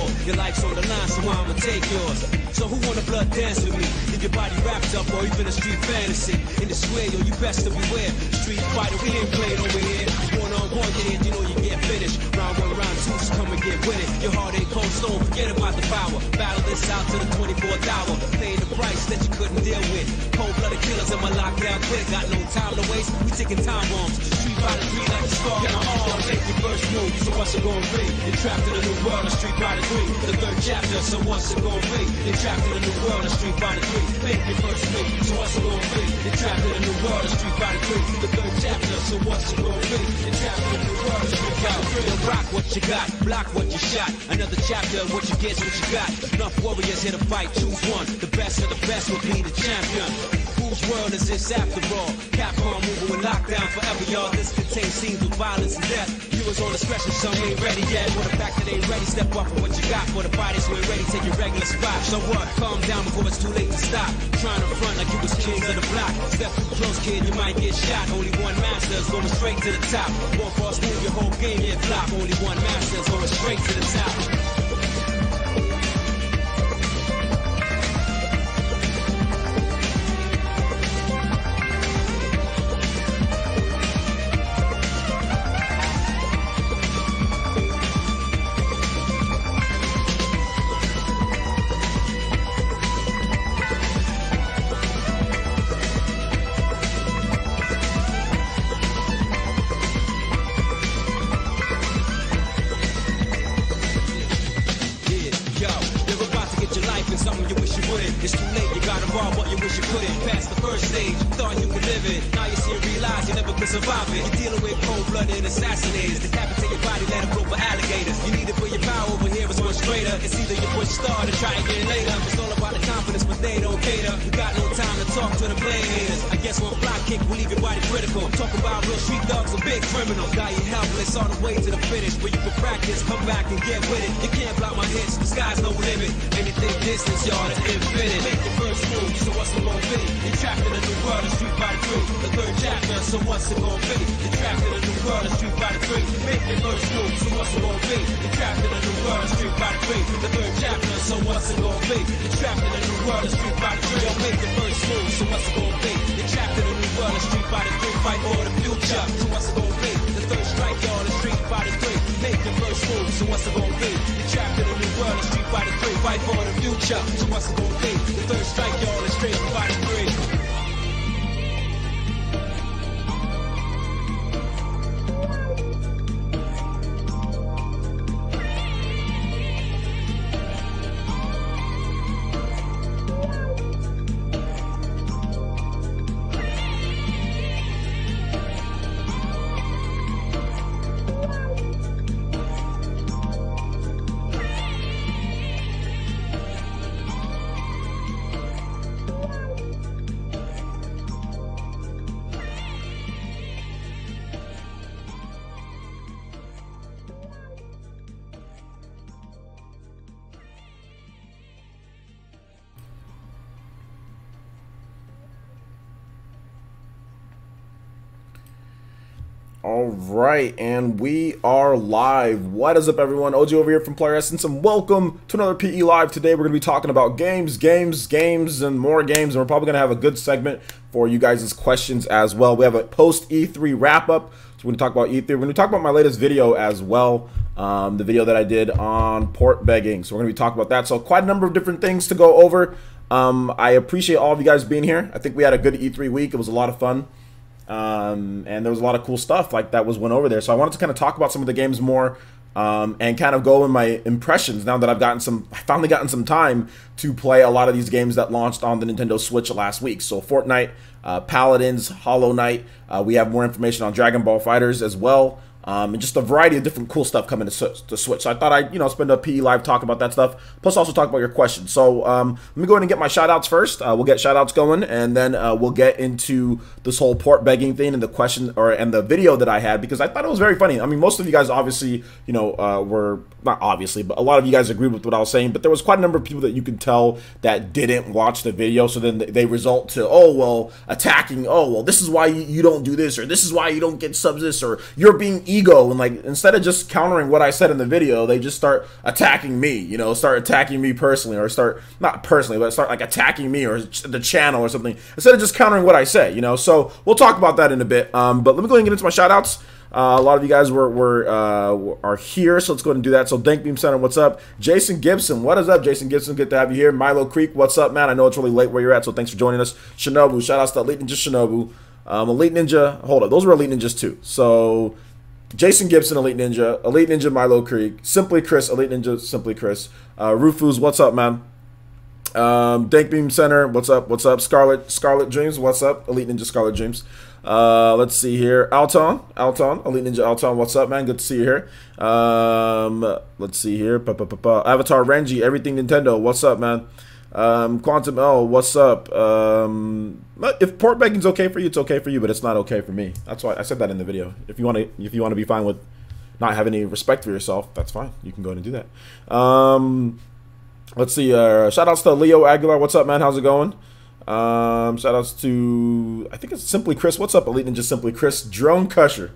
more. Your life's on the line, so I'ma take yours. So who wanna blood dance with me? Leave your body wrapped up or even a street fantasy. In the square, yo, you best to beware. Street fighter, we ain't playing over here. One-on-one, get in, you know you get finished. Round one, round two, so come and get with it. Your heart ain't cold stone, forget about the power. Paladins out to the 24th hour. Paying the price that you couldn't deal with. Cold-blooded killers in my lockdown quick. Got no time to waste, we taking time bombs. Street fighter 3 like a scar in my arm. Make your first move, so what's it gonna be? You're trapped in a new world of Street Fighter 3. The third chapter, so what's it gonna be? You're trapped in a new world of Street Fighter 3. Make your first move, so what's it gonna be? You're trapped in a new world of Street Fighter 3. The third chapter, so what's it gonna be? You're trapped in a new world of Street Fighter 3. Rock what you got, block what you shot. Another chapter, what you get's what you got. Enough warriors here to fight, choose one. The best of the best will be the champion. Whose world is this after all? Capcom moving with lockdown forever, y'all. This contains scenes with violence and death. Viewers on discretion, some ain't ready yet. For the fact that they ain't ready, step up for what you got. For the bodies who ain't ready, take your regular spot. So what? Calm down before it's too late to stop. Trying to front like you was king of the block. Step too close, kid, you might get shot. Only one master's going straight to the top. One false move, your whole game get flopped. Only one master's going straight to the top. Something you wish you wouldn't. It's too late, you got involved, but you wish you couldn't. Past the first stage, thought you could live it. Now you see and realize you never could survive it. You're dealing with cold-blooded assassinators. Decapitate your body, let them go for alligators. You need to put your power over here, it's much greater. It's either you push start or try again later. It's all about the confidence, but they don't cater. You got no time to talk to the blade haters. I guess one block kick will leave your body critical. Talk about real street dogs and big criminals. Now you're helpless on the way to the finish. Where you can practice, come back and get with it. You can't block my hits, the sky's no limit. Anything distance, y'all, to infinite. Make your first move, so what's it gonna be? You're trapped in a new world of Street Fighter 3. The third chapter, so what's it gonna be? You're trapped in a new world of Street Fighter 3. Make your first move, so what's it gonna be? You're trapped in a new world of Street Fighter 3. The third chapter, so what's it gonna be? You're trapped in a new world of Street Fighter 3. Yo, make your first move, so what's it gonna be? You're trapped in a new world of Street Fighter 3. Fight for the future, so what's it gonna be? The third strike, y'all, is Street Fighter 3. Make your first move, so what's it gonna be? You're trapped in a new world of Street Fighter 3. Fight for the future, so what's it gonna be? The third strike, y'all, is Street Fighter 3. All right, and we are live. What is up, everyone? OG over here from Player Essence, and welcome to another PE Live. Today we're going to be talking about games, and more games, and we're probably going to have a good segment for you guys' questions as well. We have a post E3 wrap-up, so we're going to talk about E3. We're going to talk about my latest video as well, the video that I did on port begging. So we're going to be talking about that. So quite a number of different things to go over. I appreciate all of you guys being here. I think we had a good E3 week. It was a lot of fun. And there was a lot of cool stuff like that went over there. So I wanted to kind of talk about some of the games more, and kind of go in my impressions now that I finally gotten some time to play a lot of these games that launched on the Nintendo Switch last week. So Fortnite, Paladins, Hollow Knight. We have more information on Dragon Ball FighterZ as well. And just a variety of different cool stuff coming to Switch. So I thought I'd, spend a PE Live talking about that stuff, plus also talk about your questions. So let me go ahead and get my shout-outs first. We'll get shout-outs going, and then we'll get into this whole port begging thing and the question, and the video that I had, because I thought it was very funny. I mean, most of you guys obviously, were, not obviously, but a lot of you guys agreed with what I was saying, but there was quite a number of people that you could tell that didn't watch the video, so then they result to, oh, well, attacking, oh, well, this is why you don't do this, or this is why you don't get subs this, or you're being evil ego, and like instead of just countering what I said in the video, they just start attacking me, you know, start attacking me personally, or start, not personally, but start like attacking me or the channel or something, instead of just countering what I say, you know. So we'll talk about that in a bit, but let me go ahead and get into my shout outs. A lot of you guys are here, so let's go ahead and do that. So Dank Beam Center, what's up? Jason Gibson, what is up, Jason Gibson? Good to have you here. Milo Creek, what's up, man? I know it's really late where you're at, so thanks for joining us. Shinobu, shout outs to Elite Ninja Shinobu. Elite Ninja, hold up, those were Elite Ninjas too. So Jason Gibson, Elite Ninja Milo Creek, Simply Chris, Elite Ninja, Simply Chris. Rufus, what's up, man? Dank Beam Center, what's up? What's up? Scarlet Dreams, what's up? Elite Ninja Scarlet Dreams. Let's see here. Alton, Elite Ninja Alton, what's up, man? Good to see you here. Let's see here. Avatar Renji, Everything Nintendo, what's up, man? Quantum L, what's up? If port begging's okay for you, it's okay for you, but it's not okay for me. That's why I said that in the video. If you want to be fine with not having any respect for yourself, that's fine. You can go ahead and do that. Let's see. Shout outs to Leo Aguilar. What's up, man? How's it going? Shout outs to, I think it's Simply Chris. What's up, Elite Ninja Simply Chris? Drone Crusher,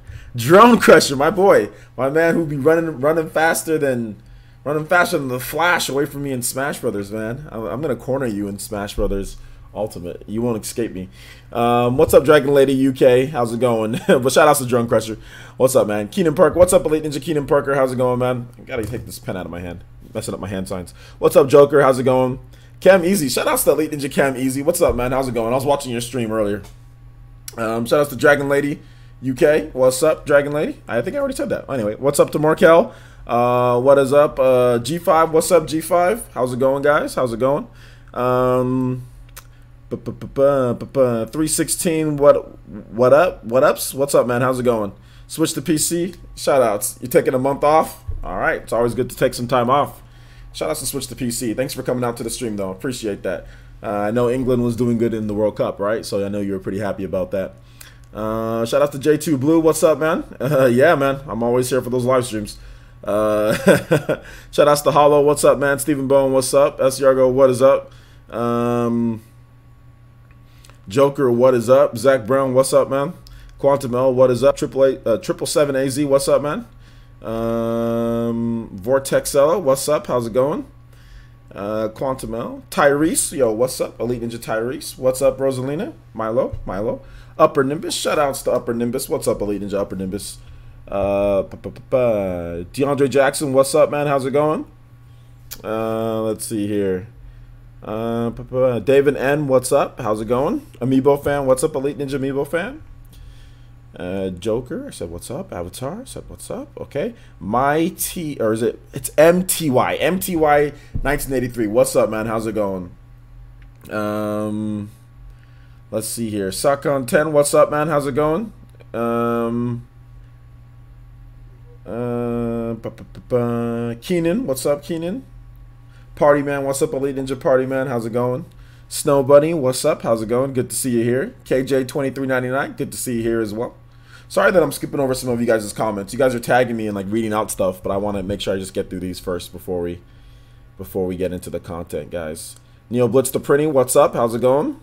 my boy, my man who be running faster than the Flash away from me in Smash Brothers, man. I'm gonna corner you in Smash Brothers Ultimate. You won't escape me. What's up, Dragon Lady UK? How's it going? But shout outs to Drone Crusher. What's up, man? Keenan Parker. What's up, Elite Ninja Keenan Parker? How's it going, man? I gotta take this pen out of my hand. Messing up my hand signs. What's up, Joker? How's it going? Cam Easy. Shout outs to Elite Ninja Cam Easy. What's up, man? How's it going? I was watching your stream earlier. Shout outs to Dragon Lady UK. What's up, Dragon Lady? I think I already said that. Anyway, what's up to Markel? What is up? G5. What's up, G5? How's it going, guys? How's it going? 316. What up? What ups? What's up, man? How's it going? Switch to PC. Shout outs. You taking a month off? All right. It's always good to take some time off. Shout outs to Switch to PC. Thanks for coming out to the stream, though. Appreciate that. I know England was doing good in the World Cup, right? So I know you were pretty happy about that. Shout out to J2 Blue. What's up, man? Yeah, man. I'm always here for those live streams. Shout outs to Hollow. What's up, man? Stephen Bone. What's up? S. Yargo. What is up? Joker. What is up? Zach Brown. What's up, man? Quantum L. What is up? 777 AZ. What's up, man? Vortexella. What's up? How's it going? Quantum L. Tyrese. Yo, what's up? Elite Ninja Tyrese. What's up, Rosalina? Milo. Upper Nimbus. Shout outs to Upper Nimbus. What's up, Elite Ninja Upper Nimbus? DeAndre Jackson. What's up, man? How's it going? Let's see here. David N. What's up? How's it going? Amiibo fan. What's up, Elite Ninja Amiibo fan? Joker, I said what's up. Avatar, I said what's up. Okay, it's MTY 1983. What's up, man? How's it going? Let's see here. Sakon 10. What's up, man? How's it going? Keenan, what's up, Keenan? Party man, what's up, Elite Ninja Party man? How's it going? Snow Bunny, what's up? How's it going? Good to see you here. KJ2399, good to see you here as well. Sorry that I'm skipping over some of you guys' comments. You guys are tagging me and like reading out stuff, but I want to make sure I just get through these first before we get into the content, guys. Neo Blitz the Pretty, what's up? How's it going?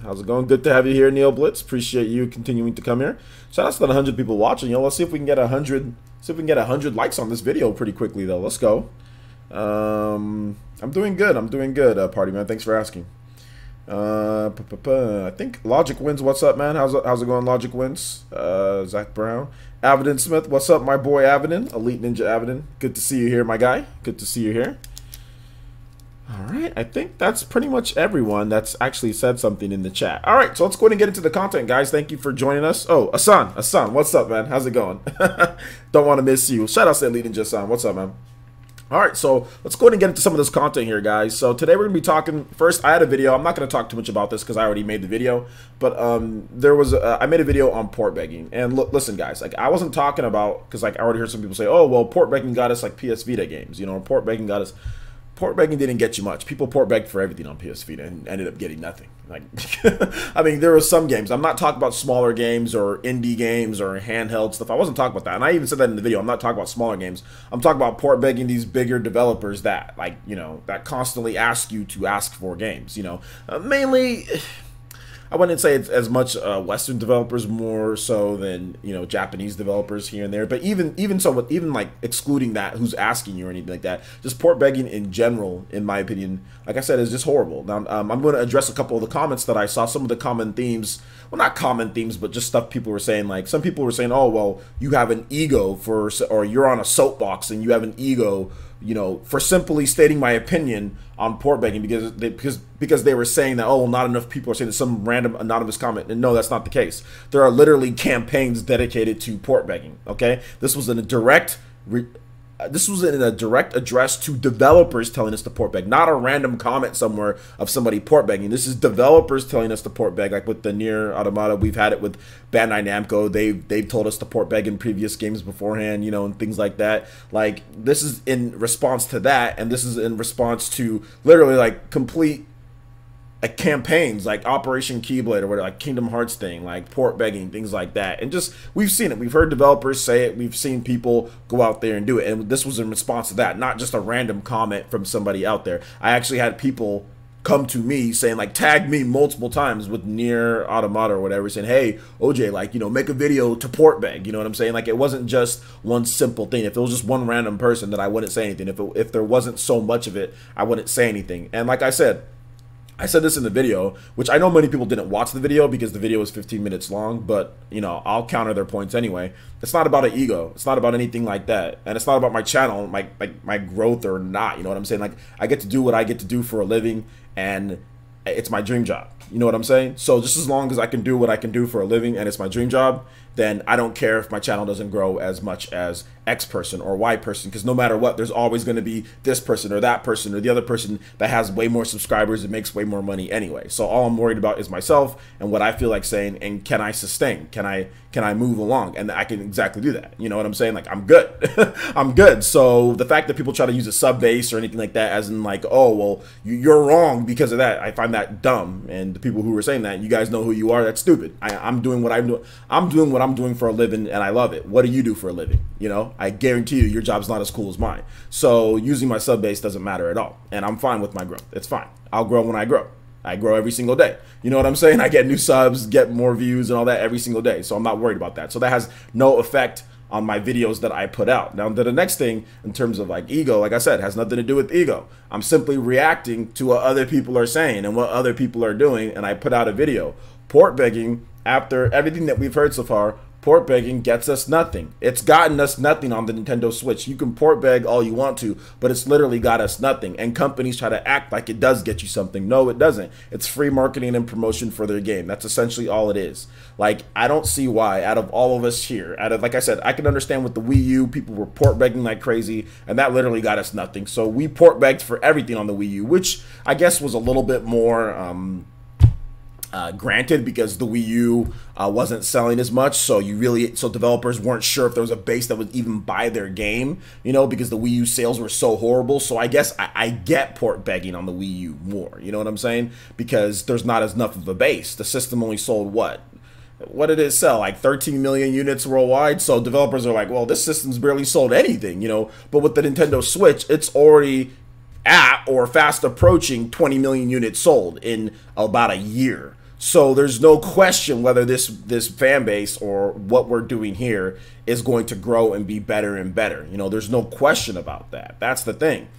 How's it going? Good to have you here, Neo Blitz. Appreciate you continuing to come here. Shout out to the 100 people watching. Yo, let's see if we can get 100. See if we can get 100 likes on this video pretty quickly, though. Let's go. I'm doing good. Party man. Thanks for asking. I think Logic Wins. What's up, man? How's it going, Logic Wins? Zach Brown. Avidin Smith. What's up, my boy Avidin? Elite Ninja Avidin. Good to see you here, my guy. Good to see you here. All right. I think that's pretty much everyone that's actually said something in the chat. All right. So let's go ahead and get into the content, guys. Thank you for joining us. Oh, Asan. What's up, man? How's it going? Don't want to miss you. Shout out to Elite Ninja Asan. What's up, man? All right, so let's go ahead and get into some of this content here, guys. So today we're going to be talking, first I had a video, I'm not going to talk too much about this because I already made the video, but I made a video on port begging. And listen, guys, like I wasn't talking about, because like I already heard some people say, oh, well, port begging got us like PS Vita games, you know, port begging didn't get you much. People port begged for everything on PS Vita and ended up getting nothing. Like, I mean, there were some games. I'm not talking about smaller games or indie games or handheld stuff. I wasn't talking about that. And I even said that in the video. I'm not talking about smaller games. I'm talking about port begging these bigger developers that, like, you know, that constantly ask you to ask for games, you know. Mainly, I wouldn't say it's as much Western developers more so than, you know, Japanese developers here and there. But even so, even like excluding that, who's asking you or anything like that, just port begging in general, in my opinion, like I said, is just horrible. Now I'm going to address a couple of the comments that I saw. Some of the common themes, well, not common themes, but just stuff people were saying. Like some people were saying, oh well, you have an ego for, or you're on a soapbox and you have an ego, you know, for simply stating my opinion on port begging because they were saying that, oh well, not enough people are saying some random anonymous comment. And no, that's not the case. There are literally campaigns dedicated to port begging. Okay, this was in a direct address to developers telling us to port beg, not a random comment somewhere of somebody port begging. This is developers telling us to port beg, like with the Nier Automata. We've had it with Bandai Namco. They've told us to port beg in previous games beforehand, you know, and things like that. Like this is in response to that, and this is in response to literally like complete like campaigns like Operation Keyblade or whatever, like Kingdom Hearts thing, like port begging, things like that. And just, we've seen it. We've heard developers say it. We've seen people go out there and do it. And this was in response to that, not just a random comment from somebody out there. I actually had people come to me saying, like, tag me multiple times with Nier Automata or whatever, saying, hey, OJ, like, you know, make a video to port beg. You know what I'm saying? Like, it wasn't just one simple thing. If it was just one random person, then I wouldn't say anything. If there wasn't so much of it, I wouldn't say anything. And like I said this in the video, which I know many people didn't watch the video because the video was 15 minutes long, but, you know, I'll counter their points anyway. It's not about an ego. It's not about anything like that. And it's not about my channel, my growth or not. You know what I'm saying? Like, I get to do what I get to do for a living, and it's my dream job. You know what I'm saying? So just as long as I can do what I can do for a living and it's my dream job, then I don't care if my channel doesn't grow as much as X person or Y person, because no matter what, there's always going to be this person or that person or the other person that has way more subscribers and makes way more money anyway. So all I'm worried about is myself and what I feel like saying, and can I sustain? Can I move along? And I can exactly do that. You know what I'm saying? Like, I'm good. I'm good. So the fact that people try to use a sub base or anything like that as in like, oh, well, you're wrong because of that, I find that dumb. And the people who were saying that, you guys know who you are, that's stupid. I'm doing what I'm doing. I'm doing what I'm doing for a living, and I love it. What do you do for a living? You know, I guarantee you your job's not as cool as mine. So using my sub base doesn't matter at all. And I'm fine with my growth. It's fine. I'll grow when I grow. I grow every single day. You know what I'm saying? I get new subs, get more views and all that every single day. So I'm not worried about that. So that has no effect on my videos that I put out. Now, the next thing in terms of like ego, like I said, has nothing to do with ego. I'm simply reacting to what other people are saying and what other people are doing, and I put out a video. Port begging, after everything that we've heard so far, port begging gets us nothing. It's gotten us nothing on the Nintendo Switch. You can port beg all you want to, but it's literally got us nothing. And companies try to act like it does get you something. No, it doesn't. It's free marketing and promotion for their game. That's essentially all it is. Like, I don't see why, out of all of us here, like I said, I can understand with the Wii U, people were port begging like crazy, and that literally got us nothing. So we port begged for everything on the Wii U, which I guess was a little bit more granted, because the Wii U wasn't selling as much, so developers weren't sure if there was a base that would even buy their game, you know, because the Wii U sales were so horrible. So I guess I get port begging on the Wii U more, you know what I'm saying, because there's not enough of a base. The system only sold what did it sell, like 13 million units worldwide? So developers are like, well, this system's barely sold anything, you know. But with the Nintendo Switch, it's already at or fast approaching 20 million units sold in about a year. So there's no question whether this fan base or what we're doing here is going to grow and be better and better. You know, there's no question about that. That's the thing.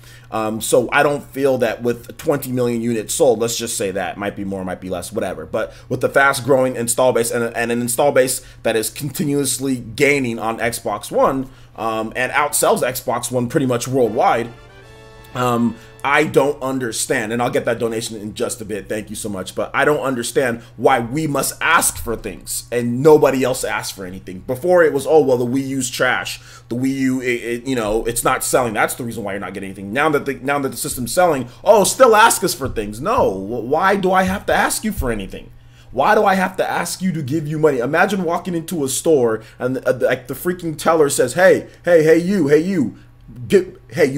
So I don't feel that with 20 million units sold, let's just say that, might be more, might be less, whatever. But with the fast growing install base and an install base that is continuously gaining on Xbox One and outsells Xbox One pretty much worldwide, I don't understand, and I'll get that donation in just a bit, thank you so much, but I don't understand why we must ask for things and nobody else asks for anything. Before it was, oh, well, the Wii U's trash, the Wii U, you know, it's not selling, that's the reason why you're not getting anything. Now that the system's selling, oh, still ask us for things. No, why do I have to ask you for anything? Why do I have to ask you to give you money? Imagine walking into a store and like the freaking teller says, hey, you, hey, you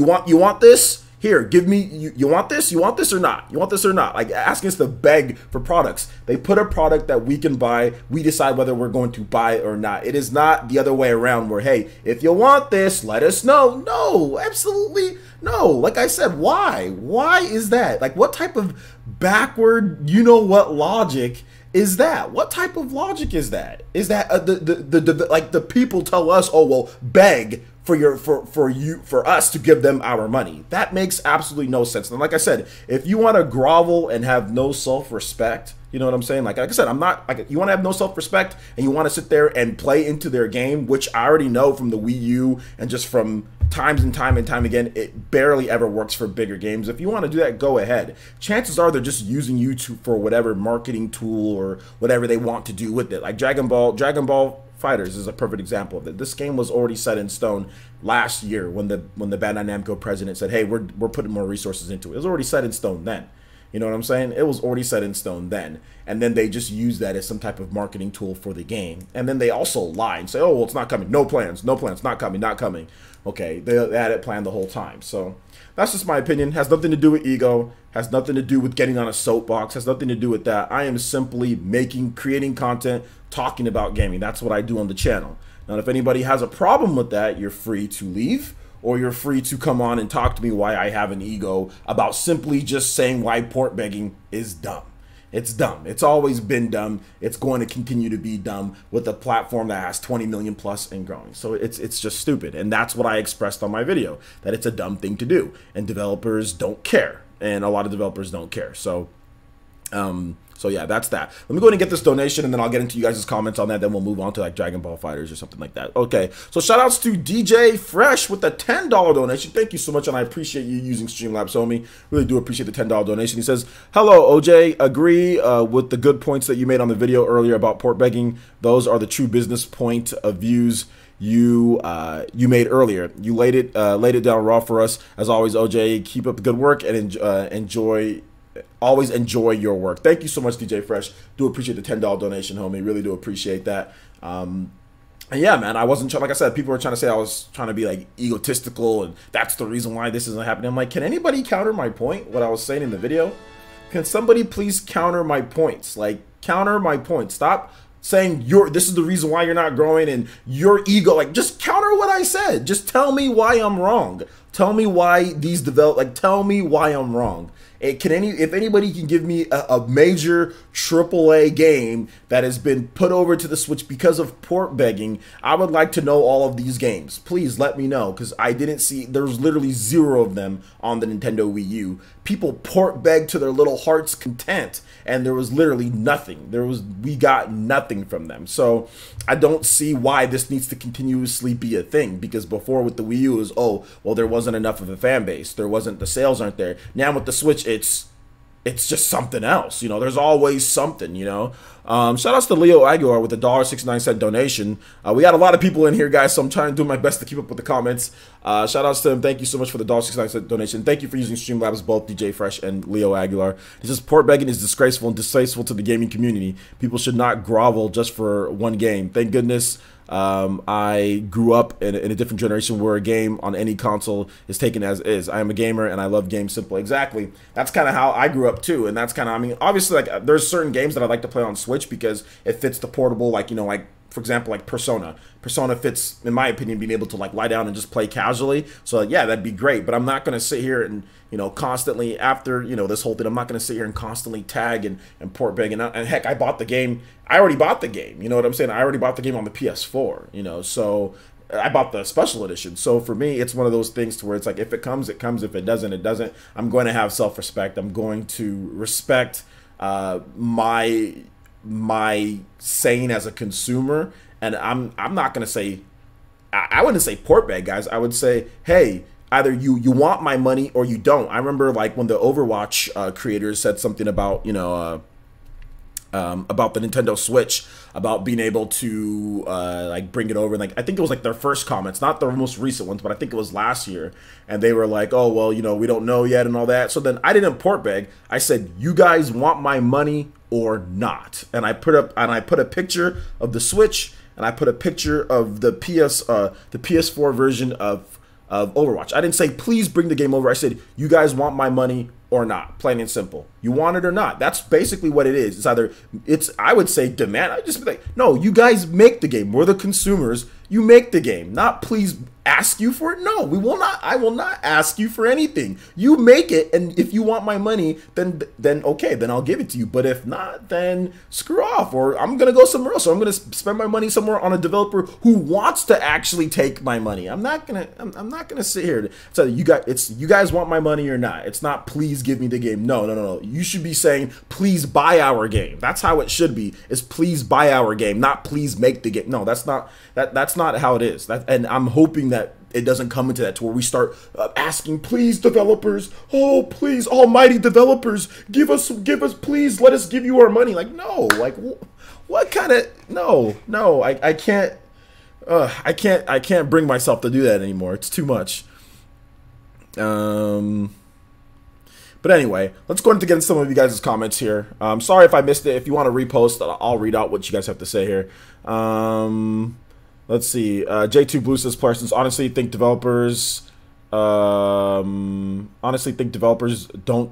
want this? Here, give me, you want this? You want this or not? You want this or not? Like, asking us to beg for products. They put a product that we can buy. We decide whether we're going to buy it or not. It is not the other way around where, hey, if you want this, let us know. No, absolutely no. Like I said, why? Why is that? Like, what type of backward, you know what logic is that? What type of logic is that? Is that like the people tell us, oh well, beg for us to give them our money? That makes absolutely no sense. And like I said, if you want to grovel and have no self-respect, you know what I'm saying? Like I said, I'm not like, you want to have no self-respect and you want to sit there and play into their game, which I already know from the Wii U and just from time and time again, it barely ever works for bigger games. If you want to do that, go ahead. Chances are they're just using you for whatever marketing tool or whatever they want to do with it. Like Dragon Ball FighterZ is a perfect example of it. This game was already set in stone last year when the Bandai Namco president said, hey, we're putting more resources into it. It was already set in stone then. You know what I'm saying? It was already set in stone then. And then they just use that as some type of marketing tool for the game. And then they also lie and say, oh, well, it's not coming. No plans, not coming, not coming. Okay, they had it planned the whole time. So that's just my opinion. Has nothing to do with ego. Has nothing to do with getting on a soapbox. Has nothing to do with that. I am simply creating content, talking about gaming. That's what I do on the channel. Now, if anybody has a problem with that, you're free to leave. Or you're free to come on and talk to me why I have an ego about simply just saying why port begging is dumb. It's dumb. It's always been dumb. It's going to continue to be dumb with a platform that has 20 million plus and growing. So it's just stupid. And that's what I expressed on my video, that it's a dumb thing to do. And developers don't care. And a lot of developers don't care. So yeah, that's that. Let me go ahead and get this donation, and then I'll get into you guys' comments on that. Then we'll move on to like Dragon Ball FighterZ or something like that. Okay, so shout outs to DJ Fresh with the $10 donation. Thank you so much, and I appreciate you using Streamlabs, homie. Really do appreciate the $10 donation. He says, hello, OJ. Agree with the good points that you made on the video earlier about port begging. Those are the true business point of views you made earlier. You laid it down raw for us. As always, OJ, keep up the good work and always enjoy your work. Thank you so much, DJ Fresh. Do appreciate the $10 donation, homie. Really do appreciate that. And yeah, man, I wasn't trying, like I said, people were trying to say I was trying to be like egotistical and that's the reason why this isn't happening. I'm like, can anybody counter my point, what I was saying in the video? Can somebody please counter my points? Like, counter my points. Stop saying this is the reason why you're not growing and your ego. Like, just counter what I said. Just tell me why I'm wrong. Tell me why tell me why I'm wrong. If anybody can give me a major AAA game that has been put over to the Switch because of port begging, I would like to know all of these games. Please let me know, because I didn't see, there's literally 0 of them on the Nintendo Wii U. People port beg to their little heart's content, and there was literally nothing. We got nothing from them. So I don't see why this needs to continuously be a thing, because before with the Wii U it was, oh, well, there wasn't enough of a fan base. The sales aren't there. Now with the Switch, it's just something else. You know, there's always something, you know. Shout outs to Leo Aguilar with a $1.69 donation. We got a lot of people in here, guys, so I'm trying to do my best to keep up with the comments. Shout outs to him. Thank you so much for the $1.69 donation. Thank you for using Streamlabs, both DJ Fresh and Leo Aguilar. It says port begging is disgraceful and distasteful to the gaming community. People should not grovel just for one game. Thank goodness I grew up in a different generation where a game on any console is taken as is. I am a gamer and I love games simple. Exactly. That's kind of how I grew up too. And that's kind of, I mean, obviously, like, there's certain games that I like to play on Switch because it fits the portable, like, you know, like, for example, like Persona. Persona fits, in my opinion, being able to like lie down and just play casually. So yeah, that'd be great. But I'm not going to sit here and, you know, constantly after, you know, this whole thing, I'm not going to sit here and constantly tag and port beg. And heck, I bought the game. I already bought the game. You know what I'm saying? I already bought the game on the PS4, you know, so I bought the special edition. So for me, it's one of those things to where it's like, if it comes, it comes. If it doesn't, it doesn't. I'm going to have self-respect. I'm going to respect my saying as a consumer. And I'm not going to say, I wouldn't say port beg, guys. I would say, hey, either you want my money or you don't. I remember like when the Overwatch creators said something about, you know, about the Nintendo Switch, about being able to like bring it over, and like I think it was like their first comments, not the most recent ones, but I think it was last year, and they were like, oh well, you know, we don't know yet and all that. So then I didn't port beg. I said, you guys want my money or not? And I put a picture of the Switch, and I put a picture of the PS4 version of Overwatch. I didn't say please bring the game over. I said, you guys want my money or not? Plain and simple. You want it or not? That's basically what it is. It's either, I would say demand. I just be like, no, you guys make the game. We're the consumers. You make the game, not please ask you for it. No, we will not. I will not ask you for anything. You make it, and if you want my money, then okay, then I'll give it to you. But if not, then screw off, or I'm gonna go somewhere else. Or I'm gonna spend my money somewhere on a developer who wants to actually take my money. I'm not gonna sit here. So you guys want my money or not? It's not please give me the game. No. You should be saying please buy our game. That's how it should be. Is please buy our game, not please make the game. No, that's not how it is. And I'm hoping that it doesn't come into that to where we start asking, please developers, oh please almighty developers, give us please, let us give you our money. Like, no, like what kind of no, I can't bring myself to do that anymore. It's too much. But anyway, let's go into getting some of you guys' comments here. Sorry if I missed it. If you want to repost, I'll read out what you guys have to say here. Let's see. J2 Blue says, Parsons, honestly think developers don't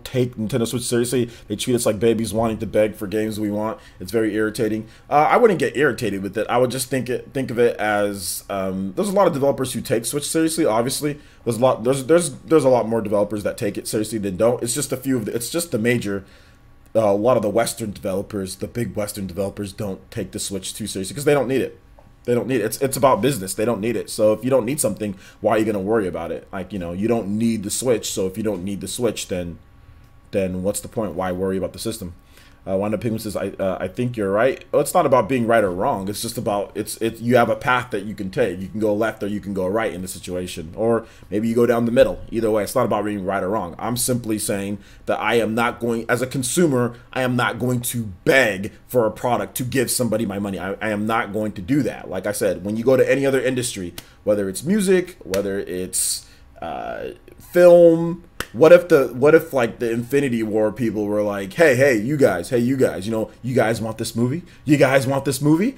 take Nintendo Switch seriously. They treat us like babies wanting to beg for games we want. It's very irritating. I wouldn't get irritated with it. I would just think of it as there's a lot of developers who take Switch seriously. Obviously, there's a lot more developers that take it seriously than don't. It's just a few of it's just the major. A lot of the Western developers, the big Western developers, don't take the Switch too seriously because they don't need it. They don't need it. It's about business. They don't need it. So if you don't need something, why are you going to worry about it? Like, you know, you don't need the Switch. So if you don't need the Switch, then what's the point? Why worry about the system? Wanda Pigman says, I think you're right. Well, it's not about being right or wrong. It's just about you have a path that you can take. You can go left or you can go right in the situation, or maybe you go down the middle. Either way, it's not about being right or wrong. I'm simply saying that I am not going, as a consumer, I am not going to beg for a product to give somebody my money. I am not going to do that. Like I said, when you go to any other industry, whether it's music, whether it's film. What if like the Infinity War people were like, hey you guys, you know, you guys want this movie? You guys want this movie?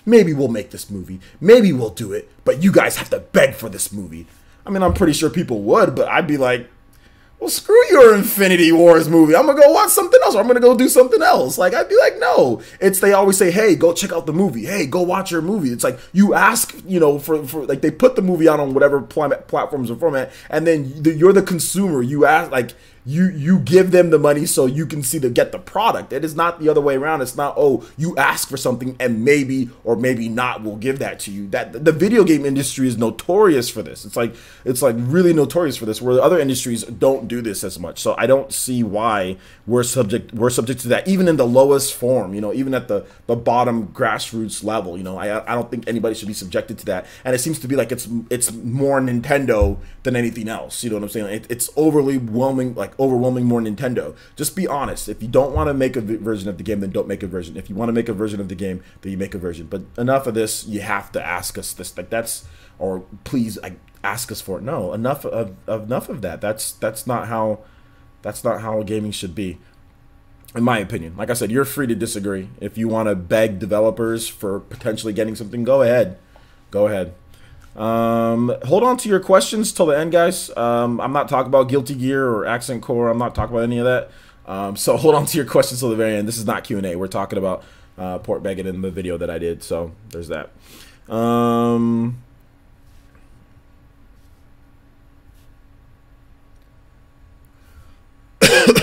Maybe we'll make this movie. Maybe we'll do it, but you guys have to beg for this movie. I mean, I'm pretty sure people would, but I'd be like, well, screw your Infinity Wars movie. I'm gonna go watch something else, or I'm gonna go do something else. Like, I'd be like, no. They always say, hey, go check out the movie. Hey, go watch your movie. It's like you ask, you know, for like they put the movie out on whatever platforms or format, and then you're the consumer. You ask, like, you give them the money so you can get the product. It is not the other way around. It's not, oh, you ask for something and maybe or maybe not will give that to you. That the video game industry is notorious for this. It's like really notorious for this, where the other industries don't do this as much. So I don't see why we're subject to that, even in the lowest form, you know, even at the bottom grassroots level. You know, I don't think anybody should be subjected to that. And it seems to be like it's more Nintendo than anything else. You know what I'm saying? It's overwhelming more Nintendo. Just be honest. If you don't want to make a version of the game, then don't make a version. If you want to make a version of the game, then you make a version. But enough of this. You have to ask us this. Like, that's, or please ask us for it. No, enough of that. That's not how gaming should be, in my opinion. Like I said, you're free to disagree. If you want to beg developers for potentially getting something, go ahead. Go ahead. Hold on to your questions till the end, guys. I'm not talking about Guilty Gear or Accent Core. I'm not talking about any of that. So hold on to your questions till the very end. This is not Q&A. We're talking about port begging in the video that I did. So there's that.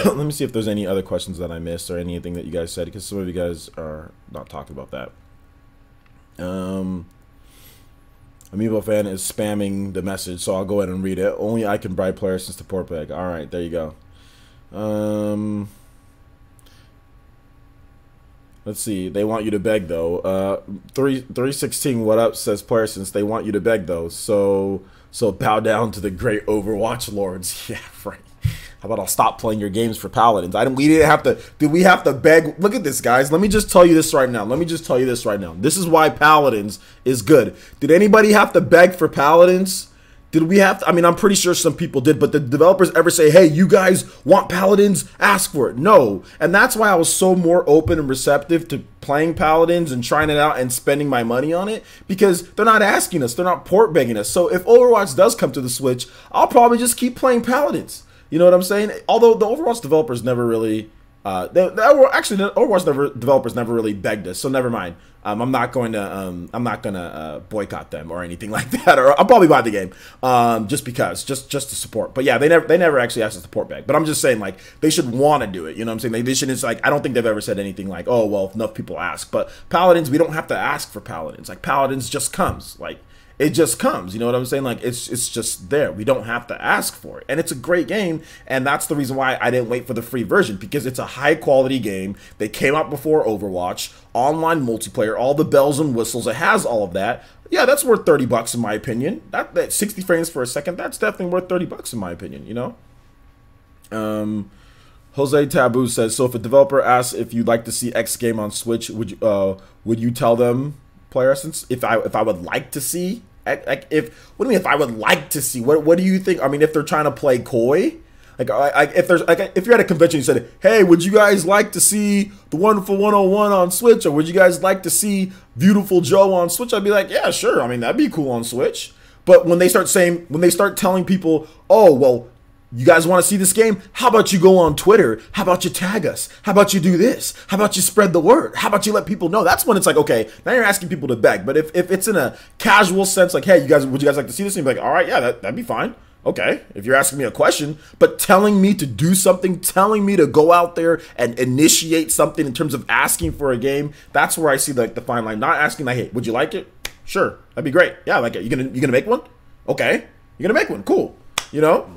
Let me see if there's any other questions that I missed or anything that you guys said, because some of you guys are not talking about that. Amiibo fan is spamming the message, so I'll go ahead and read it. Only I can bribe players since the port bag. All right, there you go. Let's see. They want you to beg though. 316 what up says player since they want you to beg though. So bow down to the great Overwatch lords. Yeah, right. How about I'll stop playing your games for Paladins? We didn't have to. Did we have to beg? Look at this, guys. Let me just tell you this right now. This is why Paladins is good. Did anybody have to beg for Paladins? Did we have to? I mean, I'm pretty sure some people did, but did developers ever say, hey, you guys want Paladins? Ask for it. No. And that's why I was so more open and receptive to playing Paladins and trying it out and spending my money on it, because they're not asking us. They're not port begging us. So if Overwatch does come to the Switch, I'll probably just keep playing Paladins. You know what I'm saying? Although the Overwatch developers never really Actually, the Overwatch developers never really begged us, so never mind. I'm not going to boycott them or anything like that, or I'll probably buy the game just because, just to support. But yeah, they never actually asked us to support back. But I'm just saying, like, they should want to do it. You know what I'm saying? They shouldn't. It's like, I don't think they've ever said anything like, oh well, if enough people ask. But Paladins, we don't have to ask for Paladins. Like, Paladins just comes. Like, it just comes, you know what I'm saying? Like, it's just there. We don't have to ask for it. And it's a great game, and that's the reason why I didn't wait for the free version, because it's a high-quality game. They came out before Overwatch, online multiplayer, all the bells and whistles. It has all of that. Yeah, that's worth 30 bucks in my opinion. That 60 frames per second, that's definitely worth 30 bucks in my opinion, you know? Jose Taboo says, so if a developer asks if you'd like to see X game on Switch, would you tell them Player Essence? If I would like to see, what do you mean if I would like to see? What do you think? I mean, if they're trying to play coy, if you're at a convention, you said, hey, would you guys like to see the Wonderful 101 on Switch, or would you guys like to see Beautiful Joe on Switch? I'd be like, yeah, sure. I mean, that'd be cool on Switch. But when they start telling people, oh well, you guys want to see this game? How about you go on Twitter? How about you tag us? How about you do this? How about you spread the word? How about you let people know? That's when it's like, okay, now you're asking people to beg. But if it's in a casual sense, like, hey, would you guys like to see this? And you're like, all right, yeah, that'd be fine. Okay, if you're asking me a question, but telling me to do something, telling me to go out there and initiate something in terms of asking for a game, that's where I see the fine line. Not asking like, hey, would you like it? Sure, that'd be great. Yeah, I like it. You gonna make one? Okay, you're gonna make one. Cool. You know?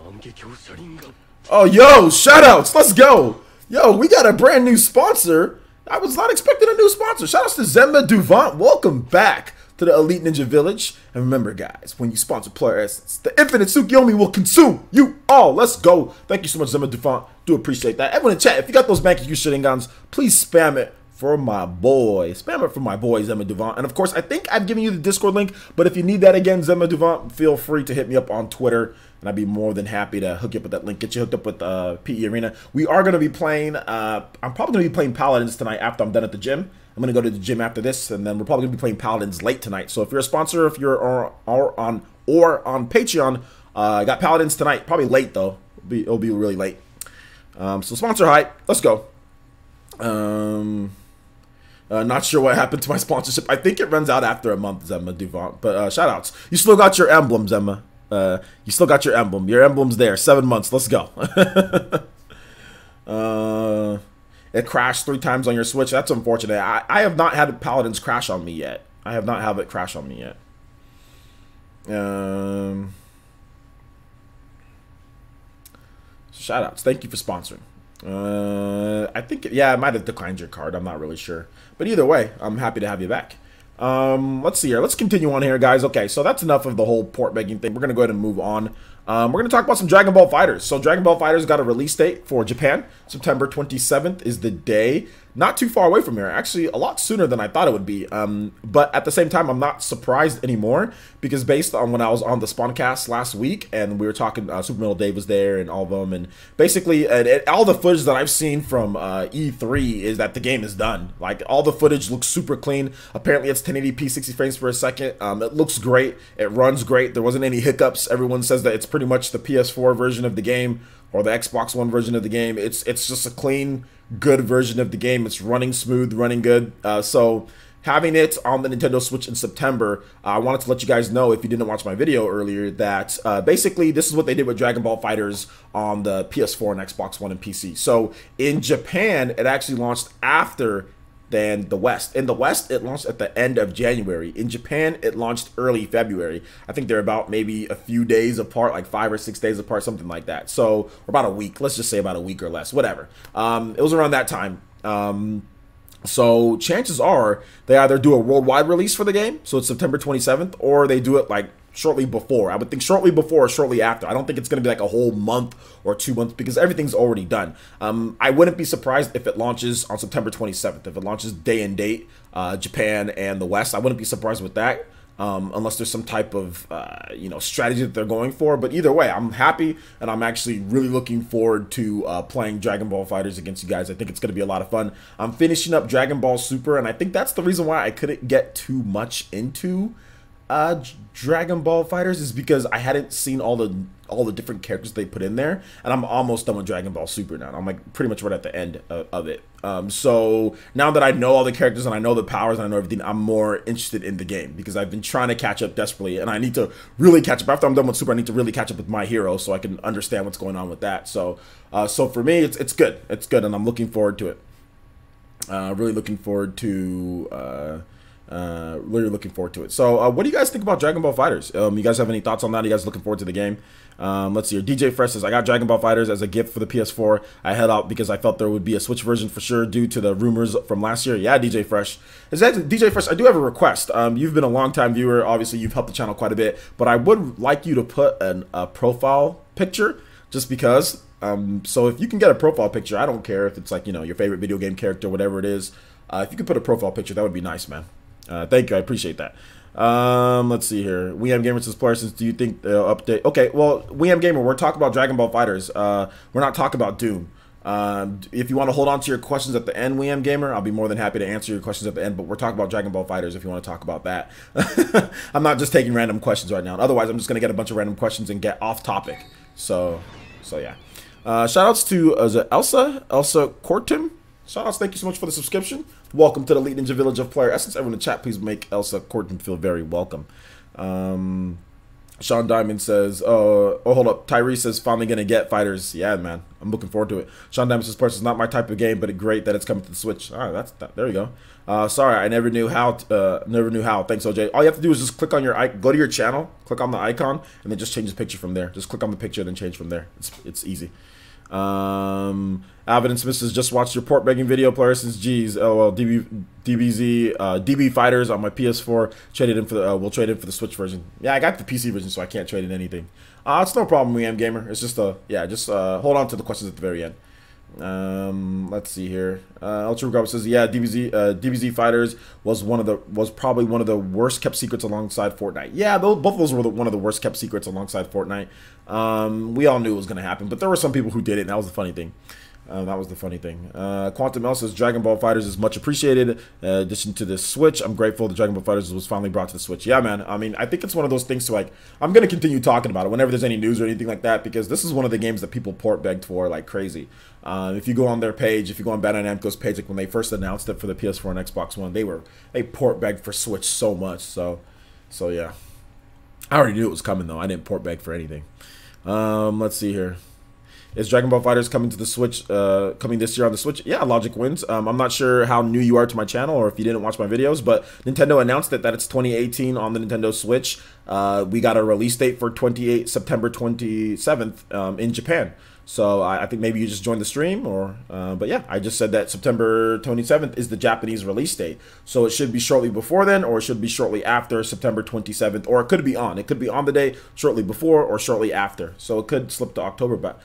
Oh, yo, shoutouts. Let's go. Yo, we got a brand new sponsor. I was not expecting a new sponsor. Shoutouts to Zemma Duvant. Welcome back to the Elite Ninja Village. And remember, guys, when you sponsor Player Essence, the infinite Tsukiyomi will consume you all. Let's go. Thank you so much, Zemma Duvant. Do appreciate that. Everyone in chat, if you got those Mankyu Sharingans, please spam it for my boy. Spam it for my boy, Zemma Duvant. And of course, I think I've given you the Discord link, but if you need that again, Zemma Duvant, feel free to hit me up on Twitter, and I'd be more than happy to hook you up with that link, get you hooked up with PE Arena. We are going to be playing, I'm probably going to be playing Paladins tonight after I'm done at the gym. I'm going to go to the gym after this, and then we're probably going to be playing Paladins late tonight. So if you're a sponsor, if you're on Patreon, I got Paladins tonight. Probably late, though. It'll be really late. So sponsor hype. Let's go. Not sure what happened to my sponsorship. I think it runs out after a month, Zemma Duvant. But shout outs. You still got your emblem, Zemma. You still got your emblem. Your emblem's there. 7 months. Let's go. It crashed 3 times on your Switch. That's unfortunate. I have not had Paladins crash on me yet. I have not had it crash on me yet. Shout outs. Thank you for sponsoring. I think, yeah, I might have declined your card. I'm not really sure. But either way, I'm happy to have you back. Let's see here. Let's continue on here, guys. Okay, so that's enough of the whole port begging thing. We're going to go ahead and move on. We're going to talk about some Dragon Ball FighterZ. So Dragon Ball FighterZ got a release date for Japan. September 27th is the day. Not too far away from here. Actually, a lot sooner than I thought it would be. But at the same time, I'm not surprised anymore, because based on when I was on the Spawncast last week and we were talking, Super Metal Dave was there and all of them, and basically all the footage that I've seen from E3 is that the game is done. Like, all the footage looks super clean. Apparently it's 1080p 60 frames per second. It looks great. It runs great. There wasn't any hiccups. Everyone says that it's pretty much the PS4 version of the game or the Xbox One version of the game. It's just a clean, good version of the game. It's running smooth, running good. So having it on the Nintendo Switch in September, I wanted to let you guys know, if you didn't watch my video earlier, that basically this is what they did with Dragon Ball FighterZ on the PS4 and Xbox One and PC. So in Japan, it actually launched after than the West. In the West, it launched at the end of January. In Japan, it launched early February. I think they're about maybe a few days apart, like 5 or 6 days apart, something like that. So, or about a week. Let's just say about a week or less, whatever. It was around that time. So chances are they either do a worldwide release for the game, so it's September 27th, or they do it like shortly before. I would think shortly before or shortly after. I don't think it's going to be like a whole month or 2 months, because everything's already done. I wouldn't be surprised if it launches on September 27th. If it launches day and date, Japan and the West, I wouldn't be surprised with that. Unless there's some type of strategy that they're going for. But either way, I'm happy, and I'm actually really looking forward to playing Dragon Ball FighterZ against you guys. I think it's going to be a lot of fun. I'm finishing up Dragon Ball Super, and I think that's the reason why I couldn't get too much into Dragon Ball FighterZ, is because I hadn't seen all the all the different characters they put in there, and I'm almost done with Dragon Ball Super now. I'm like pretty much right at the end of it. So now that I know all the characters and I know the powers and I know everything, I'm more interested in the game because I've been trying to catch up desperately, and I need to really catch up. After I'm done with Super, I need to really catch up with My Hero so I can understand what's going on with that. So for me, it's good. It's good, and I'm looking forward to it. Really looking forward to. Really looking forward to it. So what do you guys think about Dragon Ball FighterZ? You guys have any thoughts on that? Are you guys looking forward to the game? Let's see here. DJ Fresh says, I got Dragon Ball FighterZ as a gift for the PS4. I held out because I felt there would be a Switch version for sure due to the rumors from last year. Yeah, DJ Fresh. Exactly, DJ Fresh, I do have a request. You've been a long-time viewer. Obviously, you've helped the channel quite a bit. But I would like you to put a profile picture just because. So if you can get a profile picture, I don't care if it's like, you know, your favorite video game character, whatever it is. If you could put a profile picture, that would be nice, man. Thank you, I appreciate that. Let's see here. WeAm Gamer says, Paladins, do you think they'll update? Okay, well, WeAm Gamer, we're talking about Dragon Ball FighterZ. We're not talking about Doom. If you want to hold on to your questions at the end, WeAm Gamer, I'll be more than happy to answer your questions at the end, but we're talking about Dragon Ball FighterZ if you want to talk about that. I'm not just taking random questions right now. Otherwise, I'm just going to get a bunch of random questions and get off topic. So yeah. Shoutouts to is it Elsa Cortim. Shoutouts, thank you so much for the subscription. Welcome to the Elite Ninja Village of Player Essence. Everyone in the chat, please make Elsa Cortim feel very welcome. Sean Diamond says, oh, hold up. Tyrese says, finally going to get FighterZ. Yeah, man. I'm looking forward to it. Sean Diamond says, it's not my type of game, but it's great that it's coming to the Switch. All right, there you go. Sorry, I never knew how. Thanks, OJ. All you have to do is just click on go to your channel, click on the icon, and then just change the picture from there. Just click on the picture and then change from there. It's easy. Alvin and Smith says, just watched your port begging video, player since G's. Oh well, DBZ DB Fighters on my PS4 traded in for the we'll trade in for the Switch version. Yeah, I got the PC version, so I can't trade in anything. It's no problem, WeAm Gamer. It's just hold on to the questions at the very end. Let's see here. Ultra Garbage says, yeah, DBZ Fighters was probably one of the worst kept secrets alongside Fortnite. Yeah, both of those were one of the worst kept secrets alongside Fortnite. We all knew it was going to happen, but there were some people who did it, and that was the funny thing. Quantum L says, Dragon Ball FighterZ is much appreciated. Addition to the Switch, I'm grateful that Dragon Ball FighterZ was finally brought to the Switch. Yeah, man. I mean, I think it's one of those things to like, I'm going to continue talking about it whenever there's any news or anything like that, because this is one of the games that people port begged for like crazy. If you go on their page, if you go on Bandai Namco's page, like when they first announced it for the PS4 and Xbox One, they port begged for Switch so much. So yeah. I already knew it was coming though. I didn't port beg for anything. Let's see here. Is Dragon Ball FighterZ coming to the Switch? Coming this year on the Switch? Yeah, Logic wins. I'm not sure how new you are to my channel or if you didn't watch my videos, but Nintendo announced that it's 2018 on the Nintendo Switch. We got a release date for September 27th in Japan. So I think maybe you just joined the stream, but yeah, I just said that September 27th is the Japanese release date. So it should be shortly before then, or it should be shortly after September 27th, or it could be on. It could be on the day shortly before or shortly after. So it could slip to October, but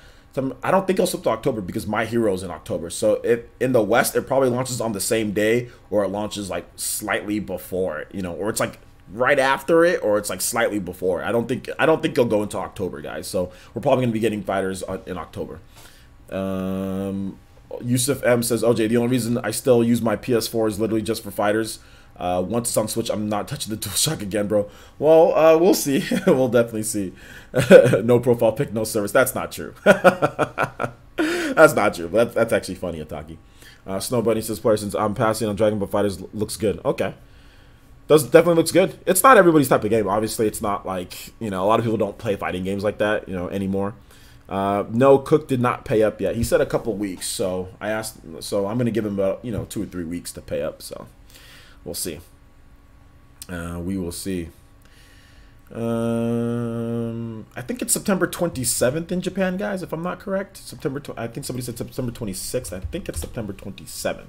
I don't think it'll slip to October because My Hero's in October. So in the West, it probably launches on the same day, or it launches like slightly before it, or it's like right after it, or it's like slightly before. I don't think it'll go into October, guys. So we're probably gonna be getting FighterZ in October. Yusuf M says, OJ, the only reason I still use my PS4 is literally just for FighterZ. Once it's on Switch, I'm not touching the DualShock again, bro. Well, we'll see. We'll definitely see. No profile pic, no service. That's not true. That's not true. But that's actually funny, Ataki. Snow Bunny says, player, since I'm passing on Dragon Ball FighterZ, looks good. Okay. Definitely looks good. It's not everybody's type of game. Obviously, it's not like, a lot of people don't play fighting games like that, anymore. No, Cook did not pay up yet. He said a couple weeks, so I'm going to give him about, 2 or 3 weeks to pay up, so we'll see. We will see. I think it's September 27th in Japan, guys, if I'm not correct. I think somebody said September 26th. I think it's September 27th.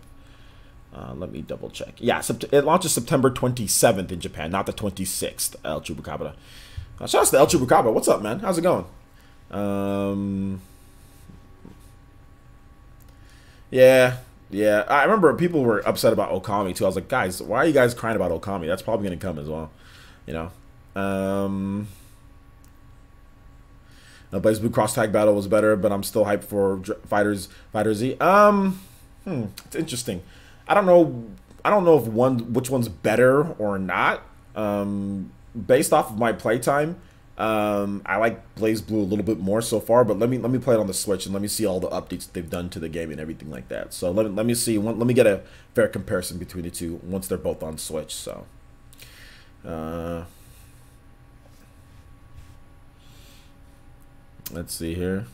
Let me double check. Yeah, it launches September 27th in Japan, not the 26th. El Chupacabra. Shout out to El Chupacabra. What's up, man? How's it going? Yeah. I remember people were upset about Okami too. I was like, guys, why are you guys crying about Okami? That's probably gonna come as well. Blaze Blue Cross Tag Battle was better, but I'm still hyped for FighterZ. It's interesting. I don't know which one's better or not. Based off of my playtime, I like Blaze Blue a little bit more so far, but let me play it on the Switch and let me see all the updates they've done to the game and everything like that. So let me see. Let me get a fair comparison between the two once they're both on Switch. So, let's see here.